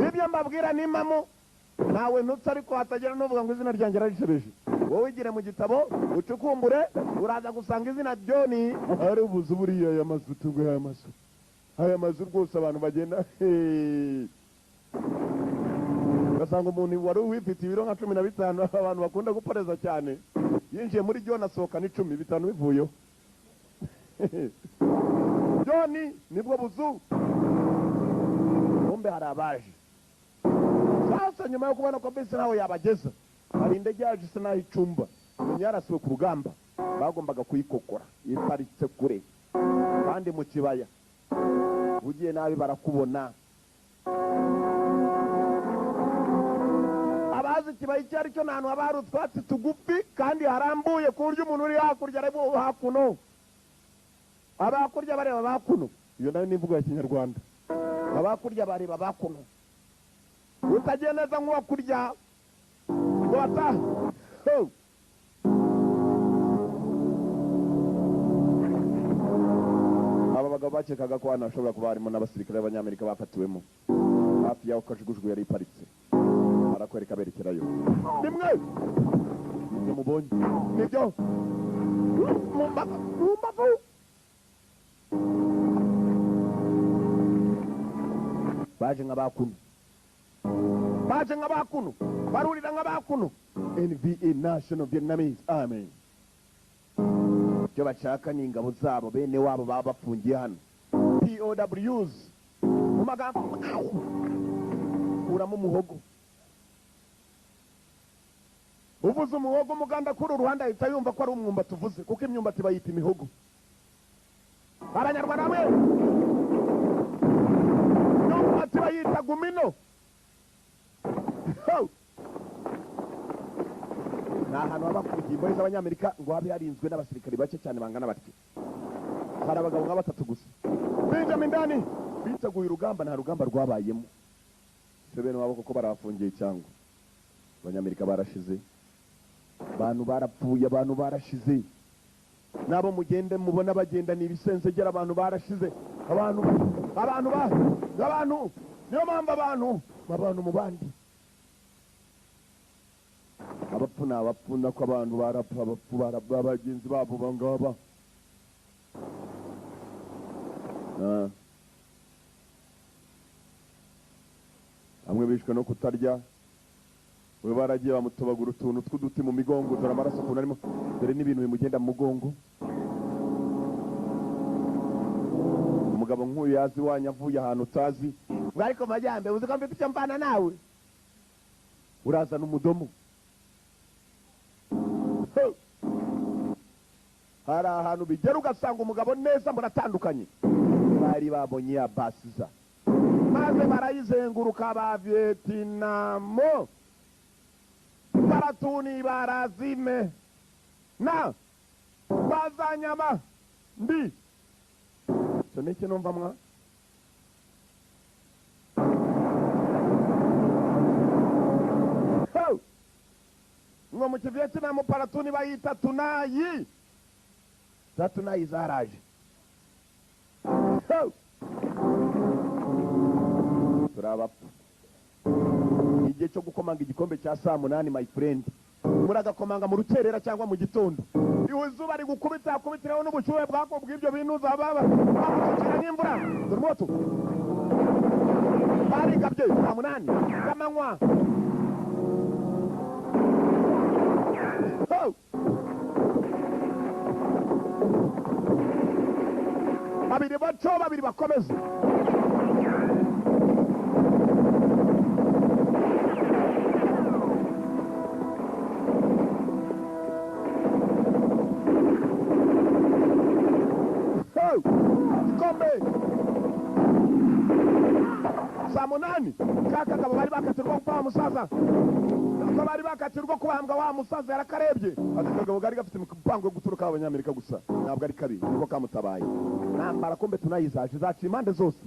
ibyo mbabwira ni mamo nawe ntutse ariko hatagira n'uvuga ngo izina ryanjye rarishebeje wowe igire mu gitabo ucukumbure uraza gusanga izina John ari ubuze buriya aya mazu tugwe aya mazu rwose abantu bagenda ugasanga umuntu wari wifite ibiro nka 15 abantu bakunda guporeza cyane yinjiye muri John asohoka ni 10 bitanu bivuyeho John nibwo buzu bombe harabaje sasa nyuma yo kubona ko bisi nawe yabageza hari indege yaje se naho icumba yarasiwe ku rugamba bagombaga kuyikokora iparitse kure kandi mu kibaya ugiye nabi barakubona abazi ikibaya icyo ari cyo n'ahantu haba hari utwatsi tugufi kandi harambuye ku buryo umuntu uri hakurya areba hakuno abakurya bareba bakuno iyo nayo ni imvugo ya Kinyarwanda abakurya bareba bakuno utagiye neza nk'uwakurya ngo batahe aba bagabo bakekaga ko hano hashobora kuba harimo n'abasirikare b'abanyamerika bafatiwemo hafi y'aho kajugujugu yari iparitse arakwereka berekerayo nimwe mubonye nibyo mu mbavu baje nk'abakuno barurira nk'abakuno NVA National Vietnamese Army icyo bashaka ni ingabo zabo bene wabo baba bafungiye hano POWs mu magambo akuramo umuhogo. Uvuze umuhogo umuganda kuri uruhande ahita yumva ko ari umwumbati uvuze, kuko imyumbati bayita imihogo. Abanyarwanda mwe, imyumbati bayita gumino. Ni ahantu haba ku ngimbo z'Abanyamerika ngo habe harinzwe n'abasirikari bake cyane bangana batyo. Hari abagabo nka 3 gusa. Benjamin Dani biteguye urugamba, nta rugamba rwabayemo. Sebene wabo koko barafungiye cyangwa Abanyamerika barashize, abantu barapfuye, abantu barashize. Nabo mugende mubona bagenda ni ibisenzegera, abantu barashize. Abantu niyo mpamvu abantu mu bandi abapfuna ko abantu barapfa bagenzi babo bangaba. Amwe bishwe no kutarya, we baragiye bamutobagura utuntu tw'uduti mu migongo, dore amaraso ukuntu arimo, dore n'ibintu bimugenda mu mugongo. Umugabo nk'uyu yazi wanya avuye ahantu utazi, ngo ariko Majyambe uzi ko mfite icyo mpana nawe, urazana umudomo. Hari ahantu bigera ugasanga umugabo neza muratandukanye. Bari babonye ya basiza maze barayizenguruka, ba Vietnamo baratuni barazime na bazanyama mbi. So niki numva mwa ngo mu Vietnam paratuni bayita tunayi. Za tunayi zaraje. Turabapfa. Igihe cyo gukomanga igikombe cya saa 8 my friend. Muragakomanga mu rukerera cyangwa mu gitondo. Izuba ari gukubita akubitiraho n'ubushuhe bwako bw'ibyo bintu zababa. Bakukira n'imvura. Dore moto. Bari gabye saa 8 kamanywa. Babiri baco, babiri bakomeza. Kombe saa 8 kaka kabo bari bakatirwa kwa musaza, ko bari bakatirwa kubambwa wa musaza yarakarebye. Akagabo gari gafite umupango wo guturuka Abanyamerika gusa, ntabwo ari kabi niko kamutabaye. Nambara kombe tunayizaje zaci impande zose.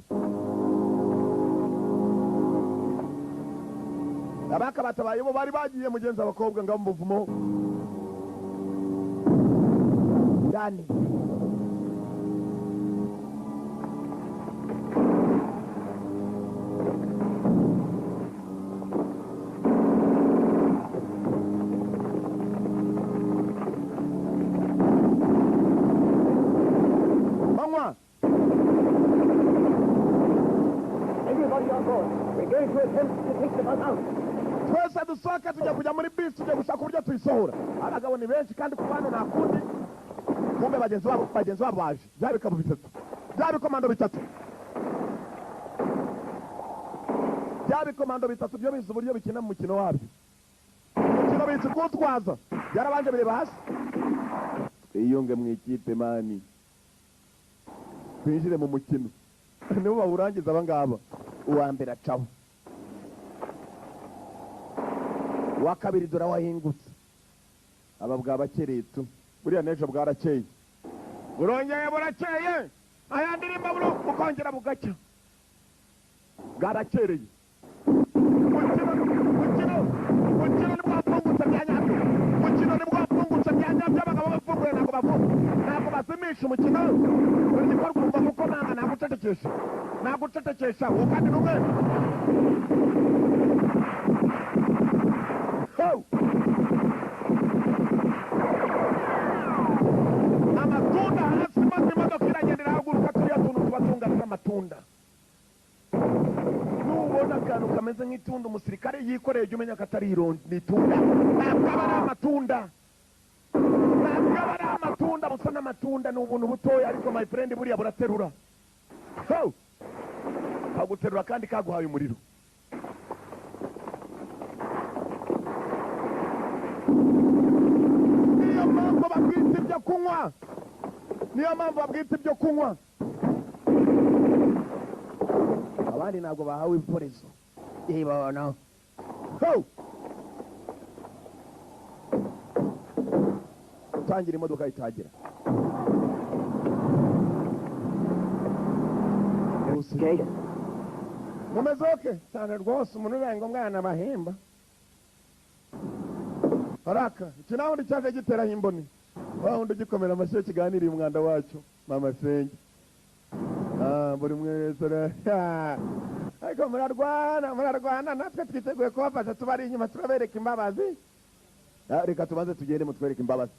Abaka batabaye bo bari bagiye mugenza abakobwa ngabo muvumo Dani. Twese dusohoka tujya kujya muri bisi, tujya gushaka uburyo tuyisohora. Abagabo ni benshi kandi ku bantu nta kundi. Kumbe bagenzi babo baje. Byari bikabo bitatu. Byari komando bitatu. Byari komando bitatu byo bize uburyo bikina mu mukino wabyo. Umukino bitse kutwaza. Byarabanje bireba hasi. Iyonge mu ikipe mani. Twinjire mu mukino. Nibo bawurangiza abangaba. Uwa mbere acaho. Wa kabiri dora wahingutse. Ababwa bakereye tu. Buriya nejo bwarakeye. Burongeye burakeye. Aya ndirimba buru ukongera bugacya. Bwarakereye. Mukino ni bwapfungutse byanyabyo. Mukino ni bwapfungutse byanyabyo, abagabo bafunguye ntabwo bavuga. Ntabwo basimisha umukino. Buri gikorwa umva kuko nanga nagucecekesha. Ukandi numwe. Amatunda hasi maze imodoka iragendera haguruka, turiya tuntu tubatunga n'amatunda. Nubona akantu kameze nk'itunda umusirikare yikoreye jya umenya ko atari irondo, ni itunda. Ntabwo aba ari amatunda. Busa n'amatunda ni ubuntu butoya, ariko my friend buriya buraterura. Kaguterura kandi kaguhaye umuriro. bashaka kunywa niyo mpamvu babwita ibyo kunywa abandi ntabwo bahawe ibikoresho ibona gutangira imodoka itagira mumeze oke cyane rwose umuntu urenga umwana bahemba araka iki naho ndi cyaje giteraho imboni wa wundi ugikomera amashyi kiganiriye umwanda wacyo mama senge buri mwese ariko murarwana natwe twiteguye kubafasha tubari inyuma turabereka imbabazi reka tubanze tugende mutwereke imbabazi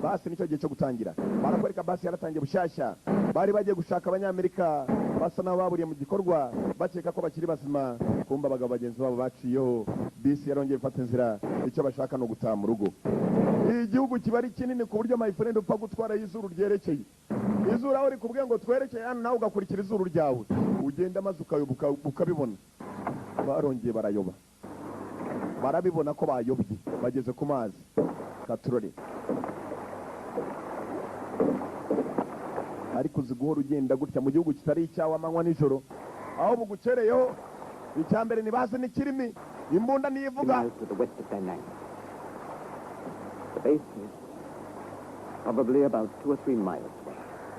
basi nicyo gihe cyo gutangira barakwereka basi yaratangiye bushyashya bari bagiye gushaka abanyamerika basa n'abo baburiye mu gikorwa bakeka ko bakiri bazima kumva abagabo bagenzi babo baciyeho bisi yarongeye gufata inzira icyo bashaka no gutaha mu rugo igihugu kiba ari kinini ku buryo my friend upfa gutwara izuru ryerekeye izuru aho rikubwiye ngo twerekeye hano nawe ugakurikira izuru ryawe ugenda maze ukayoba ukabibona barongeye barayoba barabibona ko bayobye bageze ku mazi katurore ariko uzi guhora ugenda gutya mu gihugu kitari icyawe amanywa nijoro aho bugucereyeho icyambere ni basi n'ikirimi imbunda niyivuga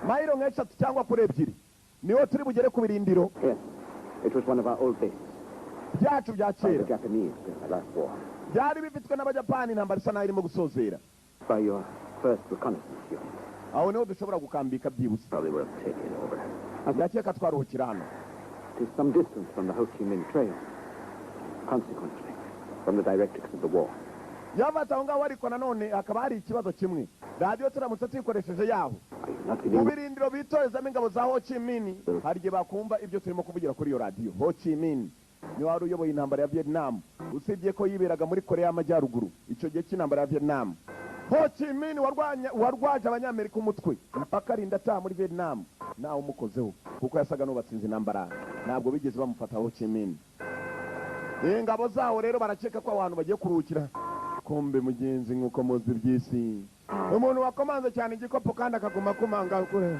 mayiro nk'eshatu cyangwa kuri ebyiri niho turi bugere ku birindiro byacu bya kera byari bifitwe n'abajapani intambara isa naho irimo gusozera aho niho dushobora gukambika byibutse ndakeka twaruhukira hano yafata aho ngaho ariko nanone hakaba hari ikibazo kimwe radiyo turamutse tuyikoresheje yaho mu birindiro bitorezamo ingabo za Ho Chi Minh hari igihe bakumva ibyo turimo kuvugira kuri iyo radiyo. Ho Chi Minh niwe wari uyoboye intambara ya Vietnam, usibye ko yiberaga muri Korea y'Amajyaruguru icyo gihe cy'intambara ya Vietnam. Ho Chi Minh warwaje abanyamerika umutwe mpaka arinda ataha muri Vietnam nawe umukozeho kuko yasaga n'ubatsinze intambara, ntabwo bigeze bamufata Ho Chi Minh. Ingabo zaho rero barakeka ko abantu bagiye kuruhukira. Kombe mugenzi nk'uko muzi by'isi, umuntu wakomanze cyane igikopo kandi akaguma kumanga kure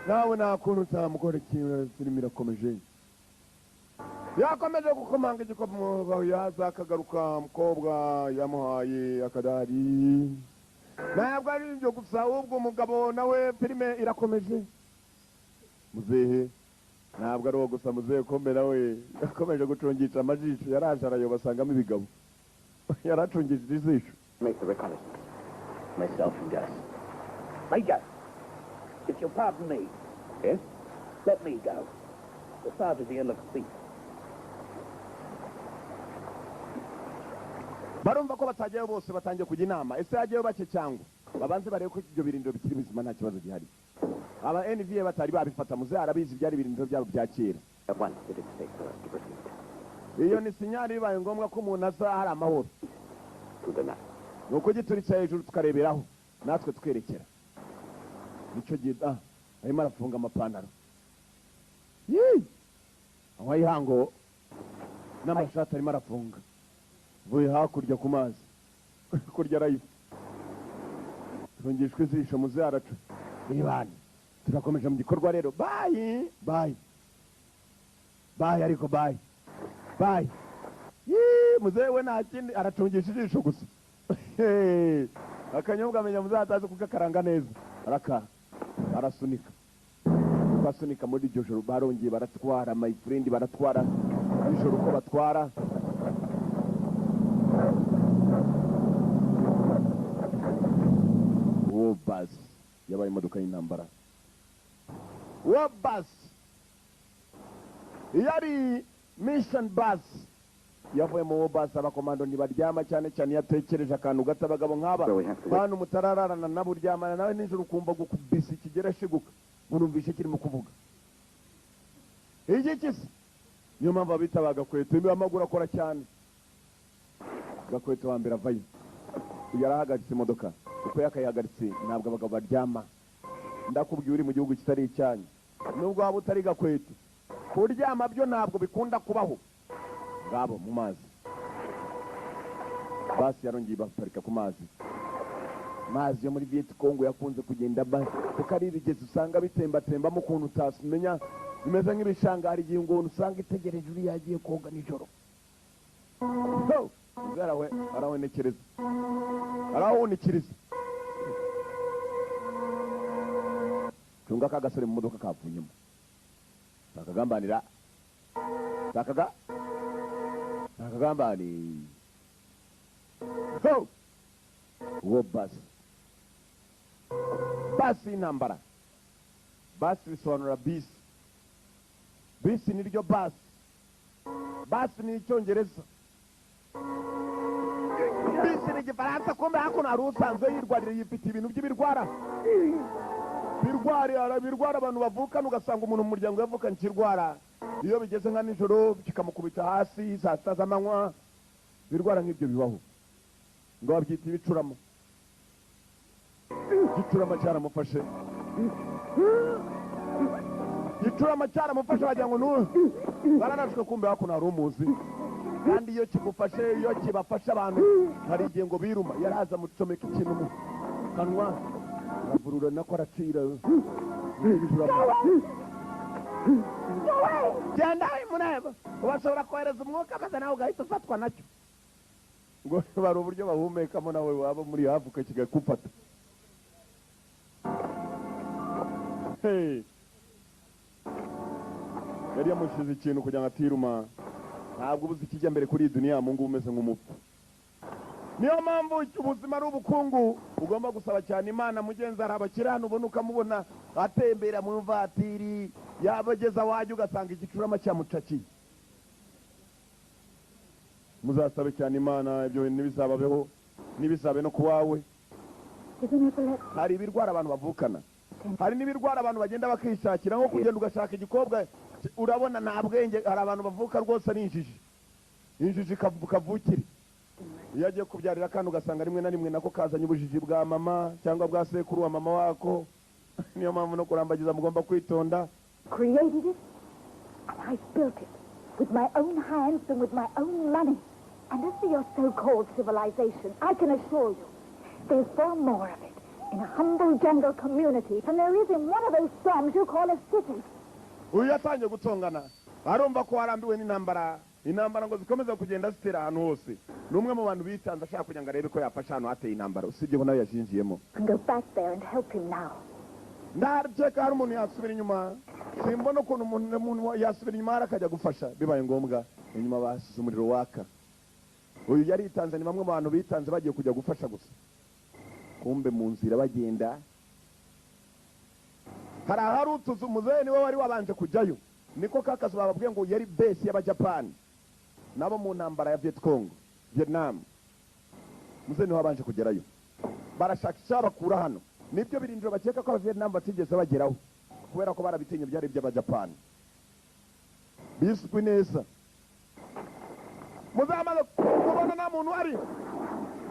nawe nta kuntu utamukora ikintu filime irakomeje. Yakomeje gukomanga igikopo yaza akagaruka mukobwa yamuhaye akadari, ntabwo ari ibyo gusa ahubwo umugabo nawe filime irakomeje. Muzehe ntabwo ari uwo gusa, muzehe Kombe nawe yakomeje gucungisha amajisho, yaraje arayoba asangamo ibigabo yaracungishije ijisho. Make the reconnaissance. Myself and Gus. My Gus, if you'll pardon me. Yes? Let me go. The sergeant here looks thief. Barumva ko batagiye bose batangiye kujya inama, ese yagiye bake cyangwa babanze barebe ko ibyo birindiro bikiri bizima nta kibazo gihari. Aba NVA batari babifata, muze arabizi byari birindiro byabo bya kera. At once it is safe for us to proceed. Iyo ni sinyari bibaye ngombwa ko umuntu aza hari amahoro. To the night. Nuko gituritse hejuru tukareberaho natwe twerekera. Nicyo gihe arimo arafunga amapantaro. Aho yihango n'amashati arimo arafunga. Vuye hakurya ku mazi kurya rayifu tungishwe izisho muze aracu ibana. Turakomeje mu gikorwa rero. Bye bye bye, ariko bye bye. Muze we nta kindi aracungisha ijisho gusa. Akanyobwa amenya muzataze kugakaranga neza. Arasunika basunika muri iryo joro. Barongeye baratwara my friend, baratwara ijoro ko batwara. Wobas yabaye imodoka y'intambara. Wobas yari mission bus yavuye mu Wobas. Abakomando ntibaryama cyane cyane yatekereje akantu gato. Abagabo nk'aba bantu mutarararana nabo uryamana nawe nijoro ukumva gukubisa ikigera shiguka murumvishe kirimo kuvuga iki kisi. Niyo mpamvu abita Bagakweto, imwe amaguru akora cyane. Gakweto wa mbere avayo yarahagaritse imodoka uko yakayihagaritse. Ntabwo abagabo baryama, ndakubwiye uri mu gihugu kitari icyanyu. Nubwo waba utari Gakweto, kuryama byo ntabwo bikunda kubaho. Ngabo mu mazi basi yarongeye baparika ku mazi. amazi yo muri Vietcongo yakunze kugenda kuko ari ibigezi usanga bitembatembamo ukuntu utamenya bimeze nk'ibishanga. Hari igihe umuntu usanga itegereje uri yagiye koga nijoro. Arawenekereza arawunikiriza. Cunga ka gasore mu modoka kavunyemo. Takagambanira. Takagambani. Uwo basi. Basi intambara. Basi bisobanura bisi. Bisi niryo basi. Basi ni icyongereza. Bisi ni igifaransa. Kumbe hakuno hari usanzwe yirwarira yifite ibintu by'ibirwara. Birwara abantu bavukana ugasanga umuntu mu muryango yavukana ikirwara. Iyo bigeze nka nijoro kikamukubita hasi saa sita z'amanywa. Birwara nk'ibyo bibaho. Ngo babyita ibicurama. Igicurama cyaramufashe. Igicurama cyaramufashe wagira ngo baranashwe kumbe hakuno hari umuzi. Kandi iyo kigufashe, iyo kibafasha abantu hari igihe ngo biruma. Yaraza mucomeka ikintu mu kanwa. Avurura nako aracira. Genda imuneba. Ubashobora kohereza umwuka maze nawe ugahita ufatwa nacyo. Ngo bari uburyo bahumekamo nawe waba muri hafi ukakigakufata. Yari yamushize ikintu kugira ngo atiruma. Ntabwo ubuze ikijya mbere kuri iyi duniya Mungu umeze nk'umupfu. Niyo mpamvu ubuzima ari ubukungu ugomba gusaba cyane Imana. Mugenzi hari abakirana ubona ukamubona atembera mu vatiri yabageza wajya ugasanga igicurama cyamucakiye. Muzasabe cyane Imana ibyo nibizababeho nibisabe no kuwawe. Hari ibirwara abantu bavukana. Hari n'ibirwara abantu bagenda bakishakira nko kugenda ugashaka igikobwa urabona nta bwenge. Hari abantu bavuka rwose ari injiji kavukire. Iyo agiye kubyarira kandi ugasanga rimwe na rimwe nako kazanye ubujiji bwa mama cyangwa bwa sekuru wa mama wako. Niyo mpamvu no kurambagiza mugomba kwitonda. Created it, and I built it with my own hands and with my own money. And as for your so-called civilization, I can assure you, there's far more of it in a humble jungle community than there is in one of those slums you call a city. Uyu yatangiye gutongana. Arumva ko warambiwe n'intambara. Intambara ngo zikomeza kugenda zitera ahantu hose. Numwe mu bantu bitanze ashaka kugira ngo arebe ko yafasha hano hateye intambara. Usibye ko nawe yashinjiyemo. Go back there and help him now. Ndarbyeka hari umuntu yasubira inyuma. Simbona ukuntu umuntu yasubira inyuma akajya gufasha bibaye ngombwa. Inyuma basize umuriro waka. Uyu yari itanze ni bamwe mu bantu bitanze bagiye kujya gufasha gusa. Kumbe mu nzira bagenda. Hari utuzu muzehe niwe wari wabanje kujyayo. Niko kakazu bababwiye ngo yari base y'Abajapani. Nabo mu ntambara ya Vietnam. Muzehe niwe wabanje kugerayo. Barashaka icyabakura hano. Nibyo birindiro bakeka ko Vietnam batigeze bageraho. Kubera ko barabitinye byari by'Abajapani. Biswe neza. Muzamalo kubona na muntu ari.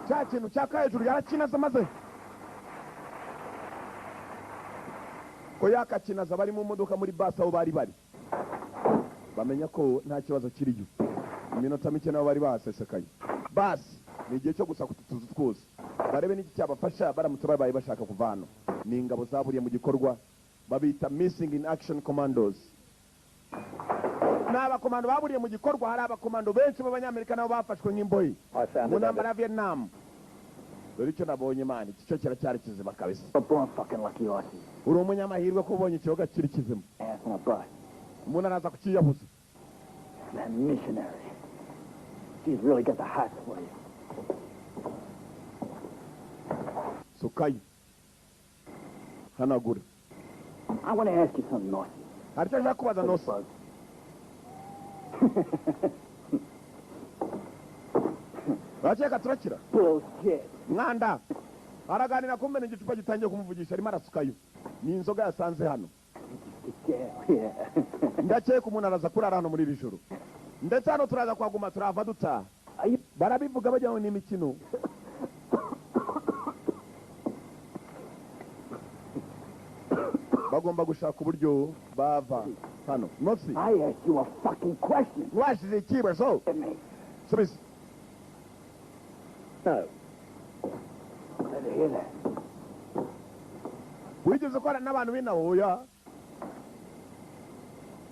Cya kintu cyaka hejuru yarakinaza maze. Ko yakakinaza bari mu modoka muri bus aho bari. Bamenya ko nta kibazo kiriyo. Iminota mike nabo bari basesekaye. Basi ni igihe cyo gusa kutuzu twose. Barebe n'iki cyabafasha baramutse babaye bashaka kuvana. Ni ingabo zaburiye mu gikorwa babita Missing in Action Commandos. N'abakomando baburiye mu gikorwa hari abakomando benshi b'Abanyamerika nabo bafashwe nk'imboyi. Mu ntambara ya Vietnam. Dore icyo nabonye mani iki cyo kiracyari kizima kabisa. Uri umunyamahirwe ko ubonye ikiyoga kiri kizima. Umuntu araza kukiyabuza. That missionary. She's really got the heart for you. Sukayi. Hanagura. I want to ask you something, Nossi. Haricyo nshaka kubaza Nossi. Bakeka turakira. Bullshit. Mwanda. Araganira kumena igicupa gitangiye kumuvugisha arimo arasukayo. Ni inzoga yasanze hano. Yeah. Ndakeka umuntu araza kurara hano muri iri joro. Ndetse hano turaza kwaguma turava dutaha. Barabivuga bajya ngo ni imikino. Bagomba gushaka uburyo bava hano. Nossi. I asked you a fucking question. Washize ikibazo. Subisi. No. Let her hear that. wigeze ukora n'abantu b'inawe oya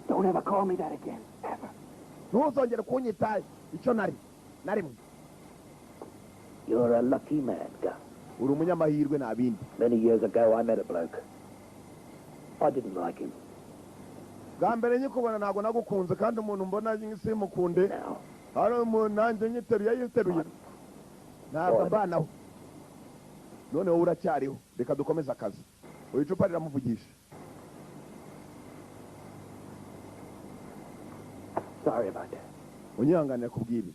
Don't ever call me that again. Ever. ntuzongere kunyita icyo nari na rimwe You're a lucky man, Gus. uri umunyamahirwe nta bindi Many years ago, I met a bloke. I didn't like him. bwa mbere nyikubona ntabwo nagukunze kandi umuntu mbona simukunde Now, hari umuntu nanjye nyiteruye yiteruye ntabwo mbanaho none wowe uracyariho reka dukomeze akazi uyu icupa riramuvugisha sorry about that. unyihanganira kubw'ibi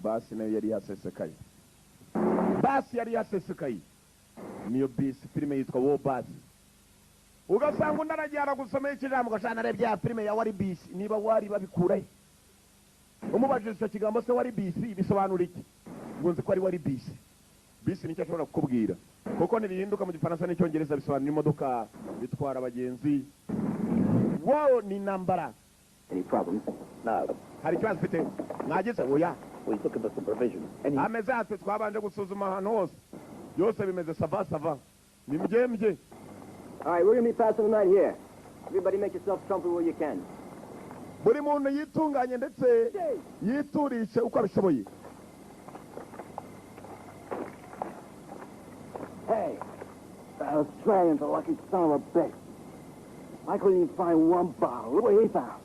basi nayo yari yasesekaye basi yari yasesekaye niyo bisi filime yitwa wo basi ugasanga undi aragiye gusomera ikijambo ugashaka narebye ya filime ya wari bisi niba wari babikurahe umubajije icyo kigambo se wari bisi bisobanura iki ngo nzi ko ari wari bisi bisi nicyo ashobora kukubwira kuko ntibihinduka mu gifaransa n'icyongereza bisobanura imodoka bitwara abagenzi wo ni nambara Any problems? No. hari ikibazo ufite mwagize oya We're looking for some provision. Any... ameze ate twabanje gusuzuma ahantu hose byose bimeze sava sava ni mbyembye All right, we're going to be passing the night here. Everybody make yourself comfortable where you can. buri muntu yitunganye ndetse yiturishe uko abishoboye Hey, the Australian's a lucky son of a bitch. I couldn't even find one bottle. Look what he found.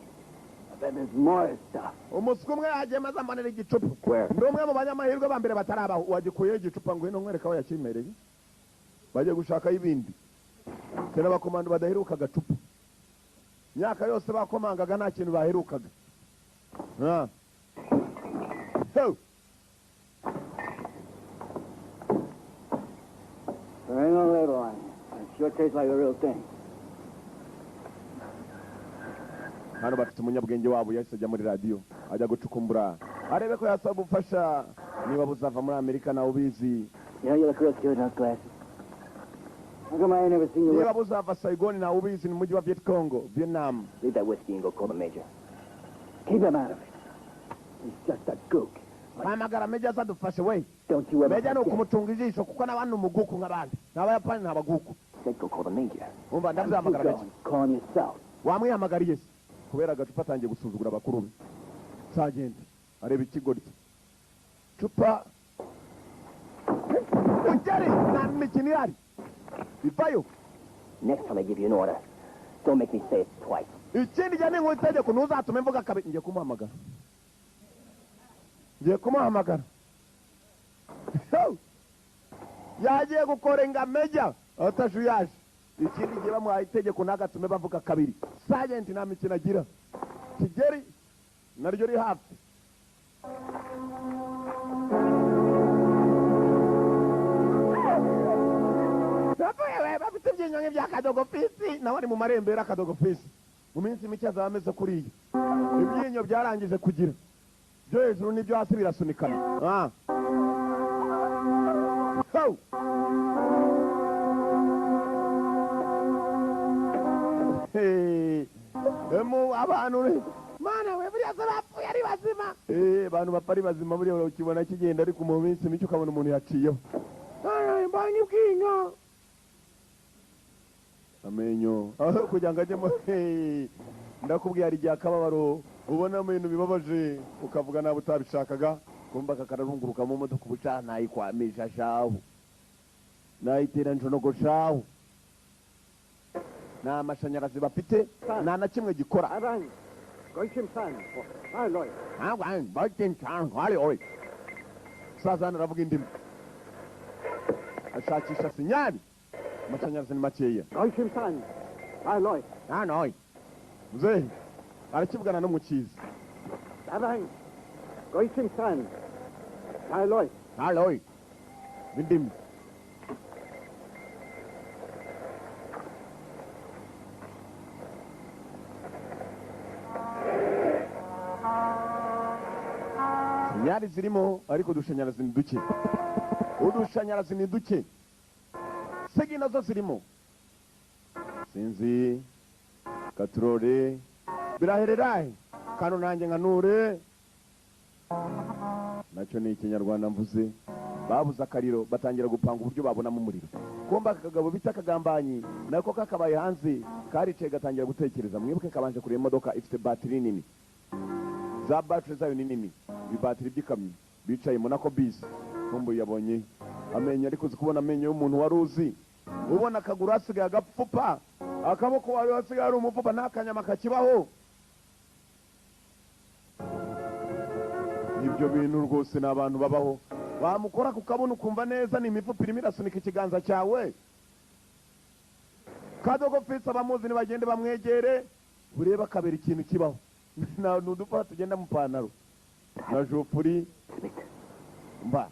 I bet there's more stuff. umuswa umwe yagiye maze amanira igicupa Where? ndi umwe mu banyamahirwe ba mbere batarabaho wagikuyeho igicupa ngo ino nkwereka aho yakimereye bagiye gushakaho ibindi tena bakomando badaheruka agacupa imyaka yose bakomangaga nta kintu baherukaga There ain't no label on it. It sure tastes like the real thing. hano bafite umunyabwenge wabo yahise ajya muri radiyo ajya gucukumbura arebe ko yasaba ubufasha niba buzava muri amerika nawe ubizi You know you look real cute in those glasses. How come I ain't never seen you niba with... buzava sayigoni nawe ubizi ni umujyi wa viet congo vietnam Leave that whiskey and go call the major. Keep him out of it. He's just a gook. hamagara meja azadufashe we Don't you ever meja ni forget. ukumutunga ijisho kuko n'abandi ni umuguku nk'abandi ni abayapani ni abaguku Said go call the major. umva How's you ndabyamagara meja going? Call him yourself. wamwihamagariye se kubera agacupa atangiye gusuzugura abakuru be sagenti areba ikigoryi cupa ugeri nta mikino ihari ivayo Next time I give you an order, don't make me say it twice. ikindi gihe ninkuha itegeko ntuzatume mvuga kabiri ngiye kumuhamagara ngiye kumuhamagara yagiye gukorenga meja atajuyaje ikindi gihe bamuhaye itegeko ntagatume bavuga kabiri sagenti nta mikino agira kigeri naryo ri hafi bafite iby'inyonge bya kadogofisi nawe ari mu marembera kadogofisi mu minsi mike azaba ameze kuriya ibyinyo byarangije kugira byo hejuru n'ibyo hasi birasunikana abantu mana we buriya se bapfuye ari bazima abantu bapfa ari bazima buriya ukibona kigenda ariko mu minsi mike ukabona umuntu yaciyeho mbonye ubwinyo amenyo aho kugira ngo ajyemo ndakubwira igihe akababaro ubona ibintu bibabaje ukavuga nawe utabishakaga kumva kakararunguruka mu modoka ubuca nayikwamisha shahu nayitera njonogo shahu nta mashanyarazi bafite nta na kimwe gikora Arang. Goichim San. Aloy. sazana aravuga indimi ashakisha sinyari amashanyarazi ni makeya Goichim San. Aloy. nanoye muzehe arakivugana no mu cyiza Arang. Goichim San. Aloy. aloye indimi sinyari zirimo ariko udushanyarazi ni duke udushanyarazi ni duke segi nazo zirimo sinzi katurore birahererahe kano nanjye nkanure nacyo ni ikinyarwanda mvuze. Babuze akariro batangira gupanga uburyo babonamo umuriro. Komba akagabo bita akagambanyi nako kakabaye hanze karicaye gatangira gutekereza. Mwibuke kabanje kureba imodoka ifite batiri nini, za batiri zayo ni nini, ibibatiri by'ikamyo bicaye mu nako bisi. Kombo yabonye amenyo, ariko kubona amenyo y'umuntu wari uzi, ubona akaguru hasigaye agapfupa, akaboko wari hasigaye ari umupfupa, nta kanyama kakibaho. Ibyo bintu rwose ni abantu babaho. Wamukora kukabona ukumva neza ni imifupa irimo irasunika ikiganza cyawe. Kadogo Fitz abamuzi nibagende bamwegere, ureba kabera ikintu kibaho. Nudufa tugenda mu pantaro na jofuri mba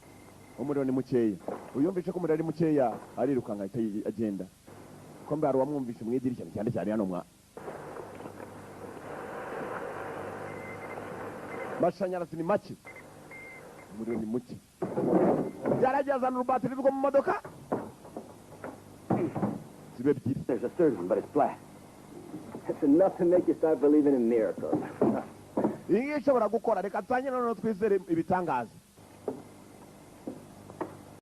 umuriro ni mukeya. Uyumvishe ko umuriro ari mukeya arirukanga ahita agenda. Ko mbara wamwumvishe mwidirishya cyane cyane hano mwa mashanyarazi ni make, umuriro ni muke. Gerageza n'urubatiri rwo mu modoka zibe ebyiri. There's a surgeon, but it's black. That's enough to make you start believing in miracles. Iyi ngiyi ishobora gukora. Reka tanye noneho twizere ibitangaza.